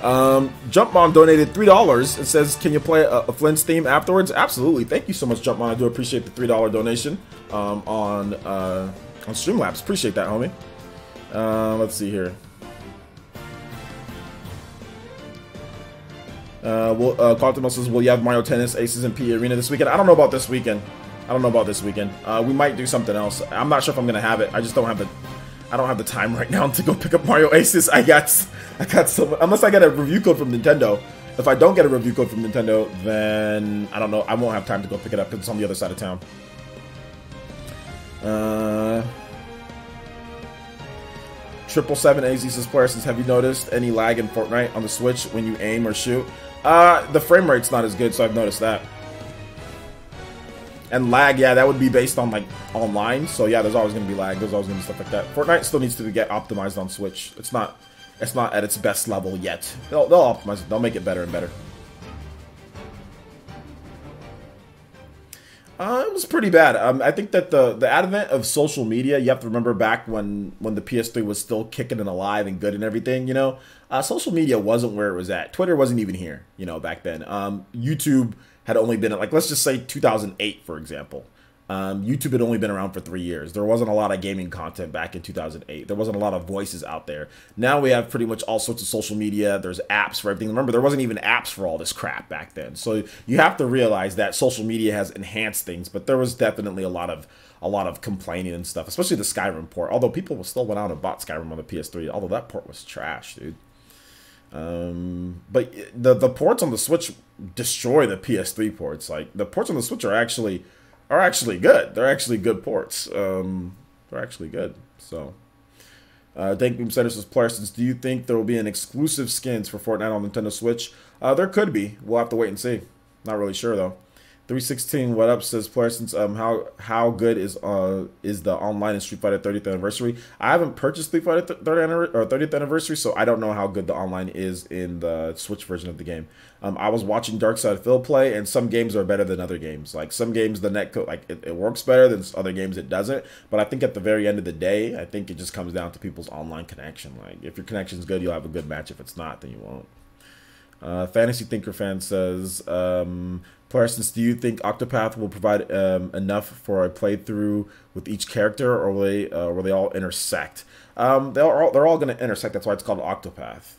Jumpmon donated $3. It says, can you play a Flint's theme afterwards? Absolutely. Thank you so much, Jumpmon. I do appreciate the $3 donation on Streamlabs. Appreciate that, homie. Let's see here. Quantum says, will you have Mario Tennis Aces and P Arena this weekend? I don't know about this weekend. We might do something else. I'm not sure if I'm gonna have it. I just don't have the time right now to go pick up Mario Aces. I got so, unless I get a review code from Nintendo. If I don't get a review code from Nintendo, then I don't know. I won't have time to go pick it up because it's on the other side of town. 777 AZ says, player says, have you noticed any lag in Fortnite on the Switch when you aim or shoot? The frame rate's not as good, so I've noticed that. And lag, yeah, that would be based on, like, online. So, yeah, there's always going to be lag. There's always going to be stuff like that. Fortnite still needs to get optimized on Switch. It's not at its best level yet. They'll optimize it. They'll make it better and better. It was pretty bad. I think that the advent of social media, you have to remember back when the PS3 was still kicking and alive and good and everything, you know, social media wasn't where it was at. Twitter wasn't even here, you know, back then. YouTube had only been at, like, let's just say 2008, for example. YouTube had only been around for 3 years. There wasn't a lot of gaming content back in 2008. There wasn't a lot of voices out there. Now we have pretty much all sorts of social media. There's apps for everything. Remember, there wasn't even apps for all this crap back then. So you have to realize that social media has enhanced things, but there was definitely a lot of complaining and stuff, especially the Skyrim port. Although people still went out and bought Skyrim on the PS3, although that port was trash, dude. But the ports on the Switch destroy the PS3 ports. Like, the ports on the Switch are actually good. They're actually good ports. They're actually good. So, Dank Beam Center says, Paladins, do you think there will be an exclusive skins for Fortnite on Nintendo Switch? There could be. We'll have to wait and see. Not really sure though. 316 what up says, Paladins, how good is the online in Street Fighter 30th anniversary? I haven't purchased Street Fighter 30th anniversary, so I don't know how good the online is in the Switch version of the game. I was watching Darkside Phil play, and some games are better than other games. Like, some games the netcode, like, it works better than other games it doesn't. But I think at the very end of the day, I think it just comes down to people's online connection. Like, if your connection's good, you'll have a good match. If it's not, then you won't. Fantasy Thinker Fan says, Parsons, do you think Octopath will provide enough for a playthrough with each character, or will they all intersect? They're all going to intersect. That's why it's called Octopath.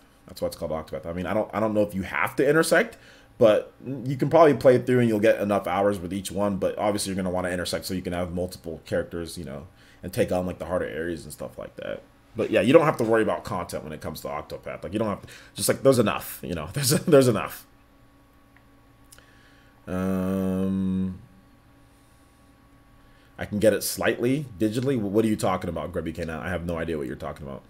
I mean, I don't know if you have to intersect, but you can probably play through and you'll get enough hours with each one. But obviously, you're going to want to intersect so you can have multiple characters, you know, and take on, like, the harder areas and stuff like that. But yeah, you don't have to worry about content when it comes to Octopath. Like, you don't have to, just, like, there's enough, you know, there's enough. I can get it slightly digitally. What are you talking about, Grubby K? I have no idea what you're talking about.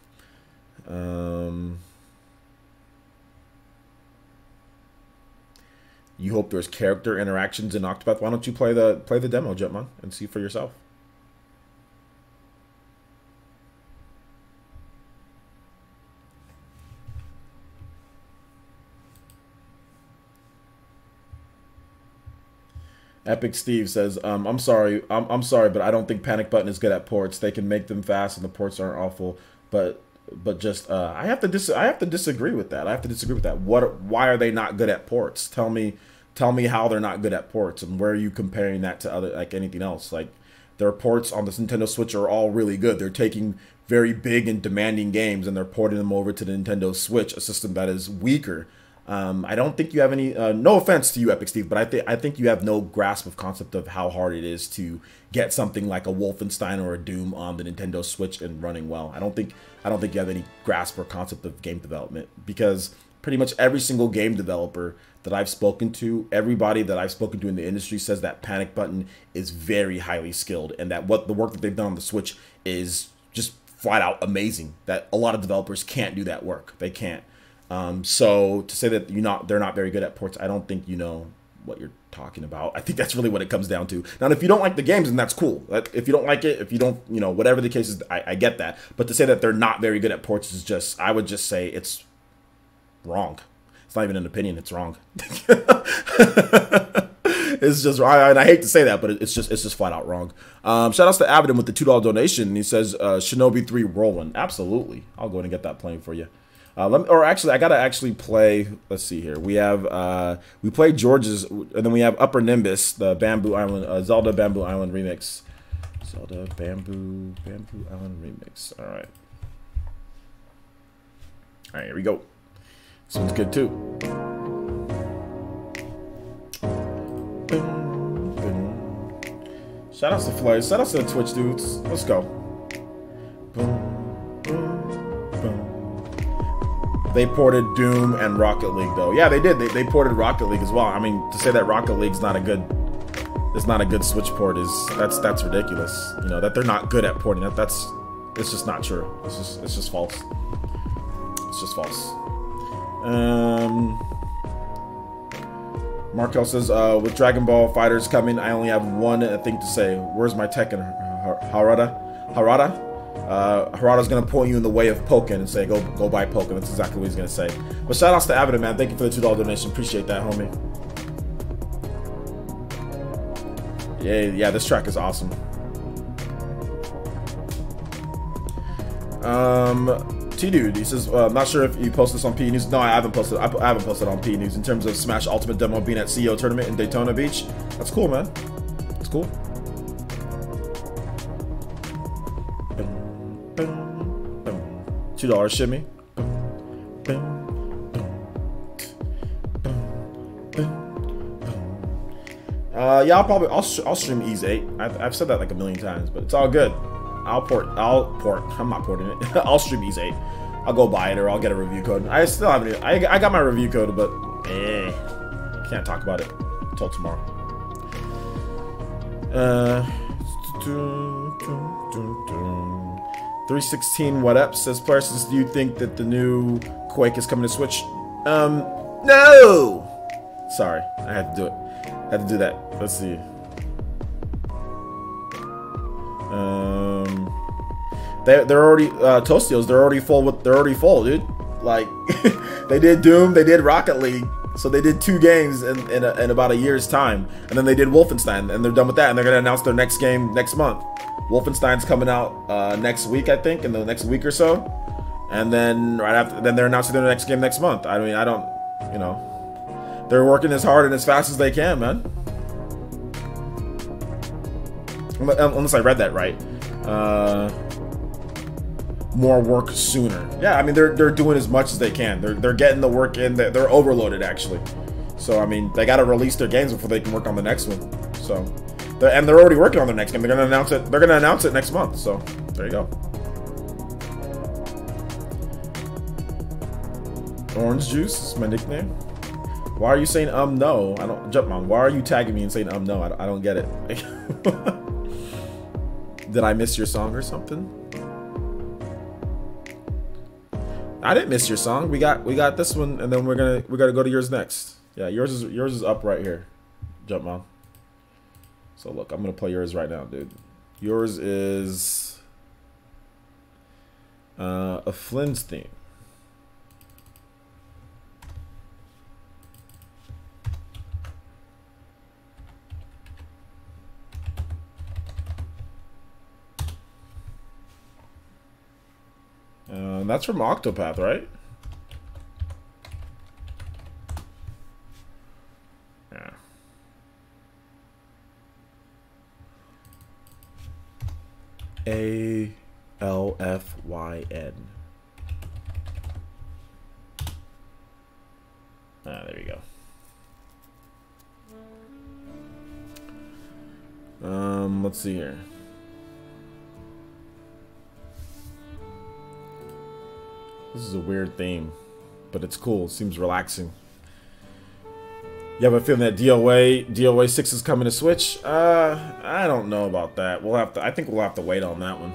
You hope there's character interactions in Octopath. Why don't you play the demo, Jumpman, and see for yourself? Epic Steve says, I'm sorry, but I don't think Panic Button is good at ports. They can make them fast, and the ports aren't awful. But just I have to disagree with that. Why are they not good at ports? Tell me how they're not good at ports, and where are you comparing that to other, like, anything else? Like, their ports on the Nintendo Switch are all really good. They're taking very big and demanding games and they're porting them over to the Nintendo Switch, a system that is weaker. I don't think you have any, no offense to you, Epic Steve, but I think you have no grasp of concept of how hard it is to get something like a Wolfenstein or a Doom on the Nintendo Switch and running well. I don't think you have any grasp or concept of game development, because pretty much every single game developer that I've spoken to, everybody that I've spoken to in the industry says that Panic Button is very highly skilled, and that the work that they've done on the Switch is just flat out amazing. That a lot of developers can't do that work. They can't. So to say that they're not very good at ports, I don't think you know what you're talking about. I think that's really what it comes down to. Now, if you don't like the games, then that's cool. If you don't like it, if you don't, whatever the case is, I get that. But to say that they're not very good at ports is just, I would just say it's wrong. It's not even an opinion, it's wrong. It's just, and I hate to say that, but it's just flat out wrong. Shout outs to Avidin with the $2 donation. He says Shinobi 3 Whirlwind. Absolutely, I'll go ahead and get that playing for you. I gotta actually play. Let's see here. We have we played George's, and then we have Upper Nimbus, the Bamboo Island, Zelda Bamboo Island remix. Zelda Bamboo Island remix. All right. All right, here we go. This one's good too. Shout outs to Flay. Shout outs to the Twitch dudes. Let's go. They ported Doom and Rocket League though. Yeah, they did. They ported Rocket League as well. I mean, to say that Rocket League's not a good Switch port that's ridiculous. You know, that they're not good at porting. It's just not true. It's just false. It's just false. Markel says, with Dragon Ball FighterZ coming, I only have one thing to say. Where's my Tekken, Harada? Harada's gonna point you in the way of Pokken and say, go buy Pokken. That's exactly what he's gonna say. But shout outs to Avidin, man. Thank you for the $2 donation. Appreciate that, homie. Yeah, this track is awesome. T-Dude, he says, I'm not sure if you posted this on P News. No, I haven't posted. I haven't posted on P News in terms of Smash Ultimate demo being at CEO tournament in Daytona Beach. That's cool, man. That's cool. $2 shimmy. Yeah, I'll stream Ease 8. I've said that like a million times, but it's all good. I'll port. I'm not porting it. I'll stream Ease 8. I'll go buy it or I'll get a review code. I still haven't. I got my review code, but can't talk about it until tomorrow. 316 what up says Parsons, do you think that the new Quake is coming to Switch? No. Sorry, I had to do it. I had to do that. Let's see. They're already Tostios. They're already full, dude. Like they did Doom, they did Rocket League, so they did 2 games in about a year's time, and then they did Wolfenstein, and they're done with that, and they're gonna announce their next game next month. Wolfenstein's coming out next week, I think, in the next week or so, and then right after, then they're announcing their next game next month. I mean, I don't, you know, they're working as hard and as fast as they can, man. Unless I read that right. More work sooner. Yeah, I mean they're doing as much as they can. They're getting the work in. They're overloaded actually. So I mean they got to release their games before they can work on the next one. So, and they're already working on their next game. They're gonna announce it. They're gonna announce it next month. So there you go. Orange Juice is my nickname. Why are you saying no? I don't. Jumpman, why are you tagging me and saying no? I don't get it. Did I miss your song or something? I didn't miss your song. We got this one, and then we're gonna go to yours next. Yeah, yours is up right here, Jumpman. So look, I'm gonna play yours right now, dude. Yours is a Flynn's theme. That's from Octopath, right? Yeah. ALFYN. There we go. Let's see here. This is a weird theme, but it's cool. It seems relaxing. You have a feeling that DOA 6 is coming to Switch? I don't know about that. I think we'll have to wait on that one.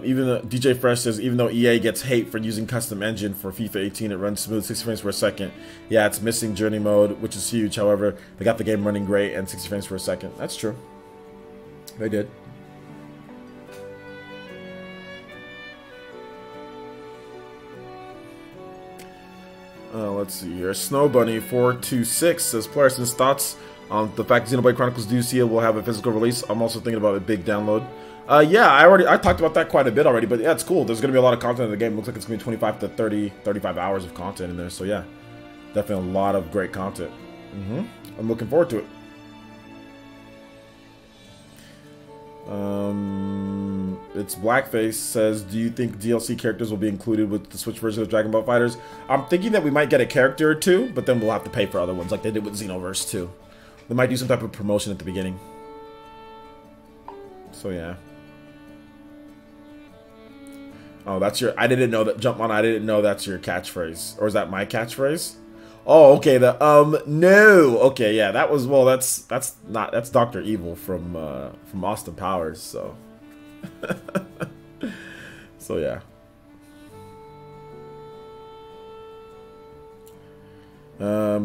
Even though DJ Fresh says, even though EA gets hate for using custom engine for FIFA 18, it runs smooth, 60 frames per second. Yeah, it's missing journey mode, which is huge. However, they got the game running great and 60 frames per second. That's true. They did. Let's see here. Snow Bunny 426 says, Players' thoughts on the fact Xenoblade Chronicles DLC will have a physical release. I'm also thinking about a big download. Yeah, I talked about that quite a bit already, but yeah, it's cool. There's going to be a lot of content in the game. It looks like it's going to be 25 to 30, 35 hours of content in there. So yeah, definitely a lot of great content. I'm looking forward to it. It's Blackface says, do you think DLC characters will be included with the Switch version of Dragon Ball FighterZ? I'm thinking that we might get a character or two, but then we'll have to pay for other ones like they did with Xenoverse 2. They might do some type of promotion at the beginning. So yeah. Oh, that's your... I didn't know that... Jumpmon, I didn't know that's your catchphrase. Or is that my catchphrase? Oh, okay, no! Okay, yeah, that was... Well, that's Dr. Evil from Austin Powers, so... So yeah.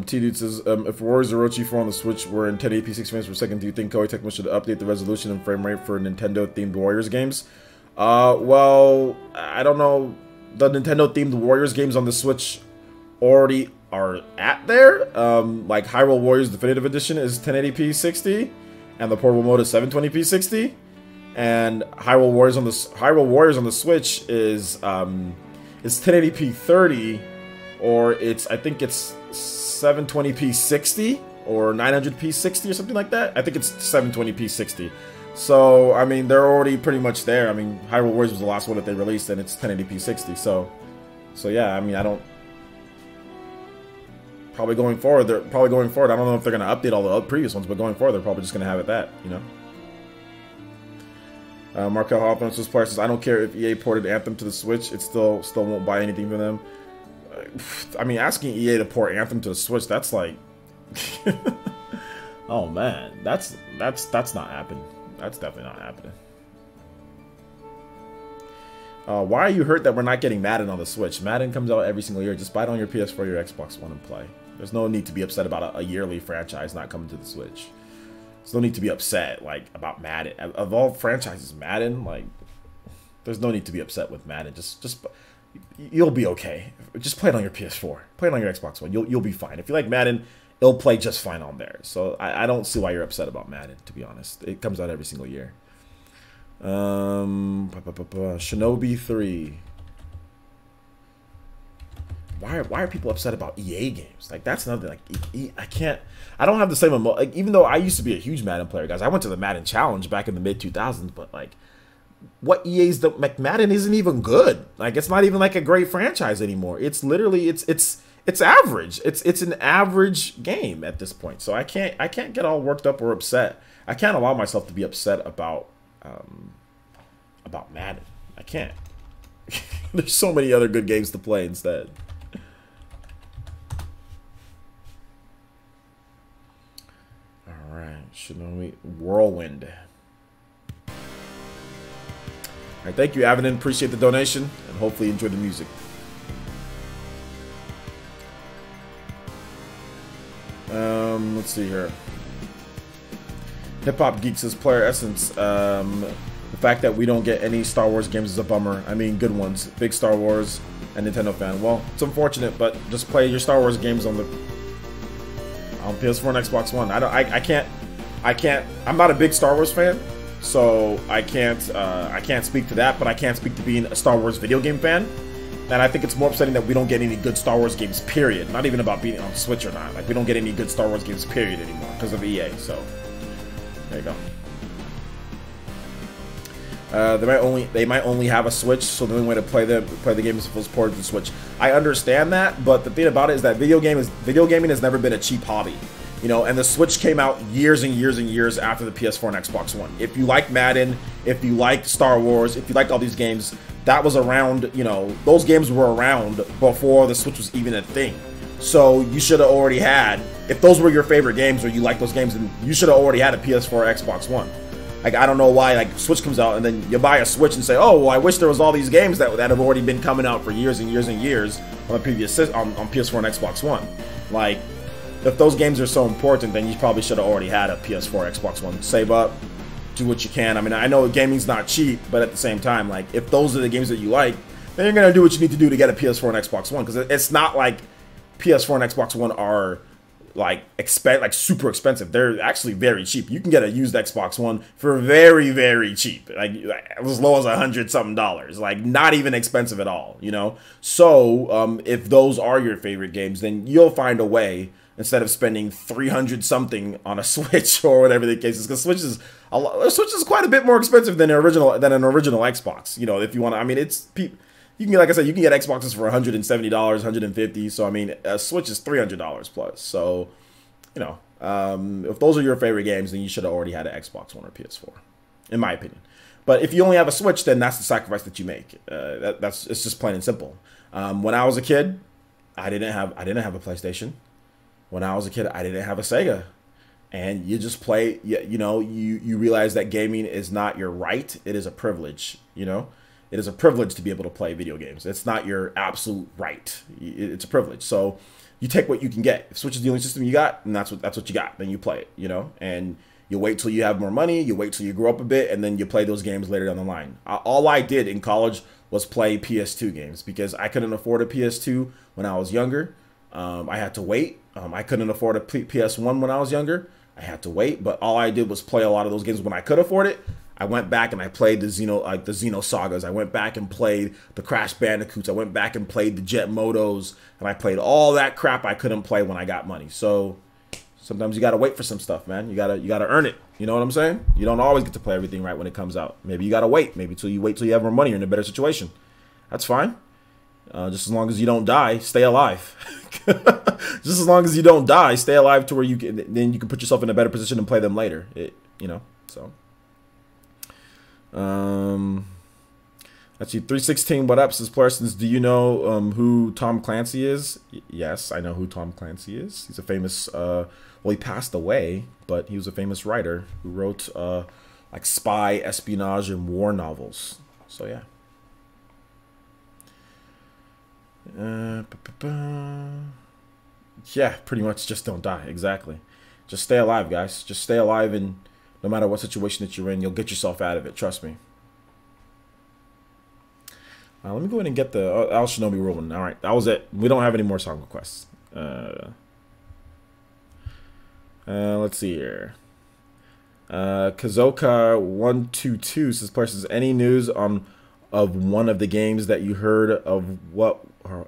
T-Dude says, if Warriors Orochi 4 on the Switch were in 1080p 60 frames per second, do you think Koei Tecmo should update the resolution and frame rate for Nintendo-themed Warriors games? Well, I don't know. The Nintendo-themed Warriors games on the Switch already are at there. Like Hyrule Warriors Definitive Edition is 1080p 60, and the portable mode is 720p 60. And Hyrule Warriors on the Switch is 1080p 30, or I think it's 720p 60 or 900p 60 or something like that. I think it's 720p 60. So I mean, they're already pretty much there. I mean, Hyrule Warriors was the last one that they released, and it's 1080p 60. So yeah. I mean, I don't. Probably going forward. I don't know if they're gonna update all the previous ones, but going forward, they're probably just gonna have it that, you know. Markel Hawthorne says, I don't care if EA ported Anthem to the Switch, it still won't buy anything from them. I mean, asking EA to port Anthem to the Switch, that's like, oh man, that's not happening. That's definitely not happening. Why are you hurt that we're not getting Madden on the Switch? Madden comes out every single year. Just buy it on your PS4 or your Xbox One and play. There's no need to be upset about a yearly franchise not coming to the Switch. There's no need to be upset, like, about Madden. Of all franchises, Madden, like, there's no need to be upset with Madden. Just you'll be okay. Just play it on your PS4. Play it on your Xbox One. You'll be fine. If you like Madden, it'll play just fine on there. So I don't see why you're upset about Madden, to be honest. It comes out every single year. Shinobi 3. Why are people upset about EA games? Like, that's another, like, I don't have the same like, even though I used to be a huge Madden player, guys. I went to the Madden Challenge back in the mid-2000s, but like, what EA's like, Madden isn't even good. Like, it's not even like a great franchise anymore. It's literally it's average. It's an average game at this point. So I can't get all worked up or upset. I can't allow myself to be upset about Madden. I can't. There's so many other good games to play instead. Alright, Shinobi Whirlwind. Alright, thank you, Avanin. Appreciate the donation, and hopefully enjoy the music. Let's see here. Hip Hop Geek says, Player Essence, the fact that we don't get any Star Wars games is a bummer. I mean, good ones. Big Star Wars and Nintendo fan. Well, it's unfortunate, but just play your Star Wars games on PS4 and Xbox One. I can't. I'm not a big Star Wars fan, so I can't speak to that. But I can't speak to being a Star Wars video game fan. And I think it's more upsetting that we don't get any good Star Wars games. Period. Not even about being on Switch or not. Like, we don't get any good Star Wars games. Period anymore because of EA. So there you go. They might only have a Switch, so the only way to play the game is if it's ported to the Switch. I understand that, but the thing about it is that video gaming has never been a cheap hobby, you know. And the Switch came out years and years and years after the PS4 and Xbox One. If you like Madden, if you liked Star Wars, if you liked all these games, that was around. You know, those games were around before the Switch was even a thing. So you should have already had, if those were your favorite games or you like those games, then you should have already had a PS4 or Xbox One. Like, I don't know why, like, Switch comes out and then you buy a Switch and say, oh, well, I wish there was all these games that have already been coming out for years and years and years on the previous on PS4 and Xbox One. Like, if those games are so important, then you probably should have already had a PS4 or Xbox One. Save up, do what you can. I mean, I know gaming's not cheap, but at the same time, like, if those are the games that you like, then you're gonna do what you need to do to get a PS4 and Xbox One, because it's not like PS4 and Xbox One are like super expensive. They're actually very cheap. You can get a used Xbox One for very, very cheap, like as low as $100-something, like not even expensive at all, you know. So if those are your favorite games, then you'll find a way, instead of spending 300 something on a Switch or whatever the case is, because Switch is quite a bit more expensive than an original Xbox. You know, if you want to, I mean, you can, like I said, you can get Xboxes for $170, $150. So I mean, a Switch is $300 plus. So, you know, if those are your favorite games, then you should have already had an Xbox One or PS4, in my opinion. But if you only have a Switch, then that's the sacrifice that you make. It's just plain and simple. When I was a kid, I didn't have a PlayStation. When I was a kid, I didn't have a Sega. And you just play, you know, you realize that gaming is not your right. It is a privilege, you know. It is a privilege to be able to play video games. It's not your absolute right. It's a privilege. So you take what you can get. If Switch is the only system you got, and that's what you got, then you play it, you know. And you wait till you have more money. You wait till you grow up a bit, and then you play those games later down the line. All I did in college was play PS2 games because I couldn't afford a PS2 when I was younger. I had to wait. I couldn't afford a PS1 when I was younger. I had to wait, but all I did was play a lot of those games when I could afford it. I went back and I played the Xeno Sagas. I went back and played the Crash Bandicoots. I went back and played the Jet Motos, and I played all that crap I couldn't play when I got money. So sometimes you gotta wait for some stuff, man. You gotta earn it. You know what I'm saying? You don't always get to play everything right when it comes out. Maybe you gotta wait. Maybe till you have more money, you're in a better situation. That's fine. Just as long as you don't die, stay alive. Just as long as you don't die, stay alive to where you can put yourself in a better position and play them later. You know, so. Let's see. 316. What up, says Paladins? Do you know who Tom Clancy is? Yes, I know who Tom Clancy is. He's a famous. Well, he passed away, but he was a famous writer who wrote like spy, espionage, and war novels. So yeah. Yeah, pretty much just don't die. Exactly. Just stay alive, guys. Just stay alive, and no matter what situation that you're in, you'll get yourself out of it. Trust me. Let me go ahead and get the Al Shinobi rolling. All right, that was it. We don't have any more song requests. Let's see here. Kazoka122 says, "Parsons, any news of one of the games that you heard of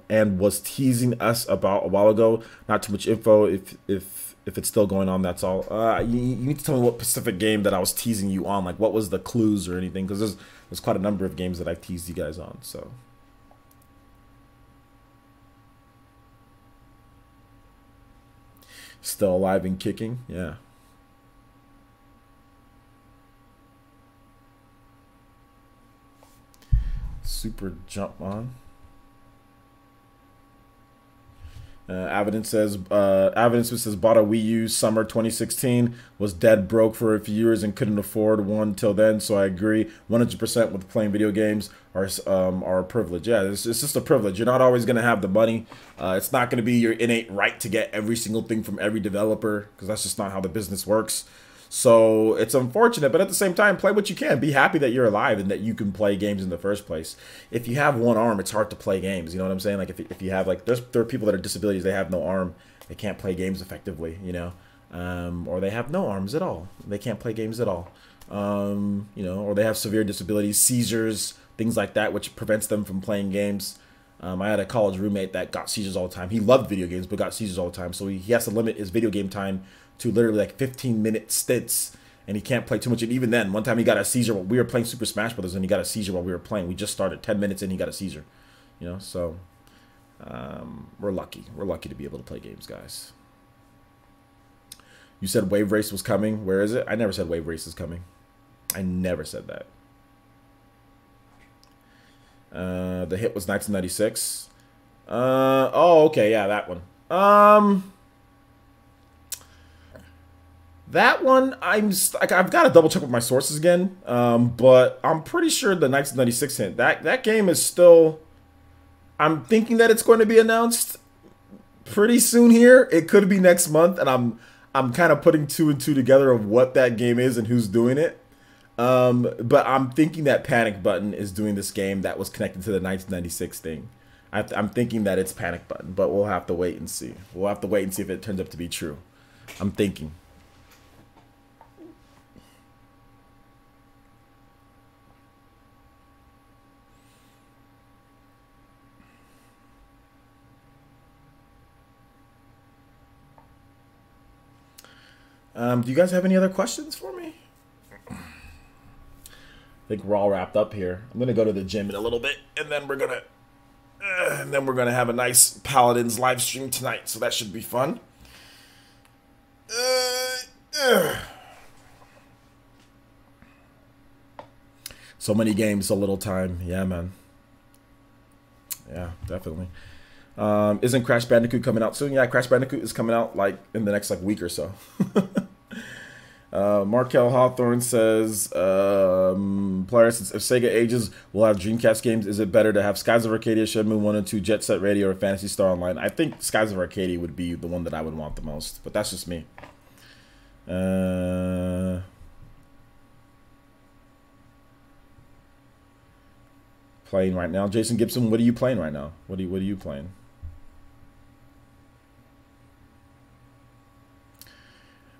and was teasing us about a while ago? Not too much info. If it's still going on, that's all. You need to tell me what specific game that I was teasing you on. Like, what was the clues or anything? Because there's quite a number of games that I teased you guys on. So, still alive and kicking, yeah." Super jump on. Evidence says bought a Wii U summer 2016, was dead broke for a few years and couldn't afford one till then. So I agree 100% with playing video games are a privilege. Yeah, it's just a privilege. You're not always gonna have the money. It's not gonna be your innate right to get every single thing from every developer, because that's just not how the business works. So it's unfortunate, but at the same time, play what you can. Be happy that you're alive and that you can play games in the first place. If you have one arm, it's hard to play games. You know what I'm saying? Like if you have like there are people that are disabilities, they have no arm, they can't play games effectively. You know, or they have no arms at all, they can't play games at all. You know, or they have severe disabilities, seizures, things like that, which prevents them from playing games. I had a college roommate that got seizures all the time. He loved video games, but got seizures all the time. So he has to limit his video game time to literally like 15-minute stints, and he can't play too much. And even then, one time he got a seizure while we were playing Super Smash Brothers, and he got a seizure while we were playing. We just started 10 minutes in, he got a seizure. You know, so we're lucky. We're lucky to be able to play games, guys. You said Wave Race was coming. Where is it? I never said Wave Race is coming. I never said that. The hit was 1996. Oh, okay, yeah, that one. That one, I've got to double check with my sources again, but I'm pretty sure the 1996 hit, that game is still, I'm thinking that it's going to be announced pretty soon here. It could be next month, and I'm kind of putting 2 and 2 together of what that game is and who's doing it. But I'm thinking that Panic Button is doing this game that was connected to the 1996 thing. I'm thinking that it's panic button, but we'll have to wait and see. We'll have to wait and see if it turns up to be true. I'm thinking. Do you guys have any other questions for me? I think we're all wrapped up here. I'm gonna go to the gym in a little bit, and then we're gonna have a nice Paladins live stream tonight. So that should be fun. So many games, so little time. Yeah, man. Yeah, definitely. Isn't Crash Bandicoot coming out soon? Yeah, Crash Bandicoot is coming out like in the next like week or so. Markel Hawthorne says, players, if Sega ages, will have Dreamcast games. Is it better to have Skies of Arcadia, Shenmue 1 and 2, Jet Set Radio, or Phantasy Star Online? I think Skies of Arcadia would be the one that I would want the most, but that's just me. Playing right now. Jason Gibson, what are you playing right now? What are you playing?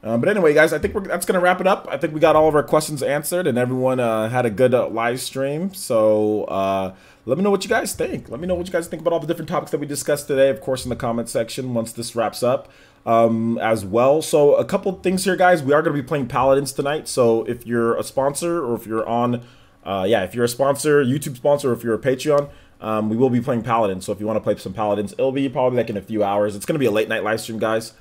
But anyway, guys, I think that's going to wrap it up. I think we got all of our questions answered, and everyone had a good live stream. So let me know what you guys think. Let me know what you guys think about all the different topics that we discussed today, of course, in the comment section once this wraps up as well. So a couple things here, guys. We are going to be playing Paladins tonight. So if you're a sponsor or if you're on, if you're a sponsor, YouTube sponsor, or if you're a Patreon, we will be playing Paladins. So if you want to play some Paladins, it'll be probably like in a few hours. It's going to be a late night live stream, guys.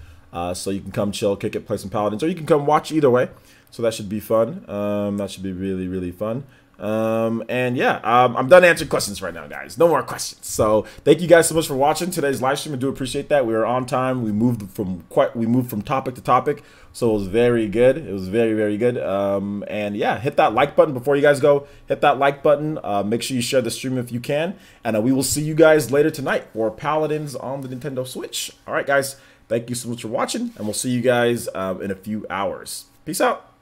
So you can come chill, kick it, play some Paladins, or you can come watch either way. So that should be fun. That should be really, really fun. And yeah, I'm done answering questions right now, guys. No more questions. So thank you guys so much for watching today's live stream. I do appreciate that. We were on time. We moved from topic to topic, so it was very good. It was very, very good. And yeah, hit that like button before you guys go. Hit that like button. Make sure you share the stream if you can. And we will see you guys later tonight for Paladins on the Nintendo Switch. All right, guys. Thank you so much for watching, and we'll see you guys in a few hours. Peace out.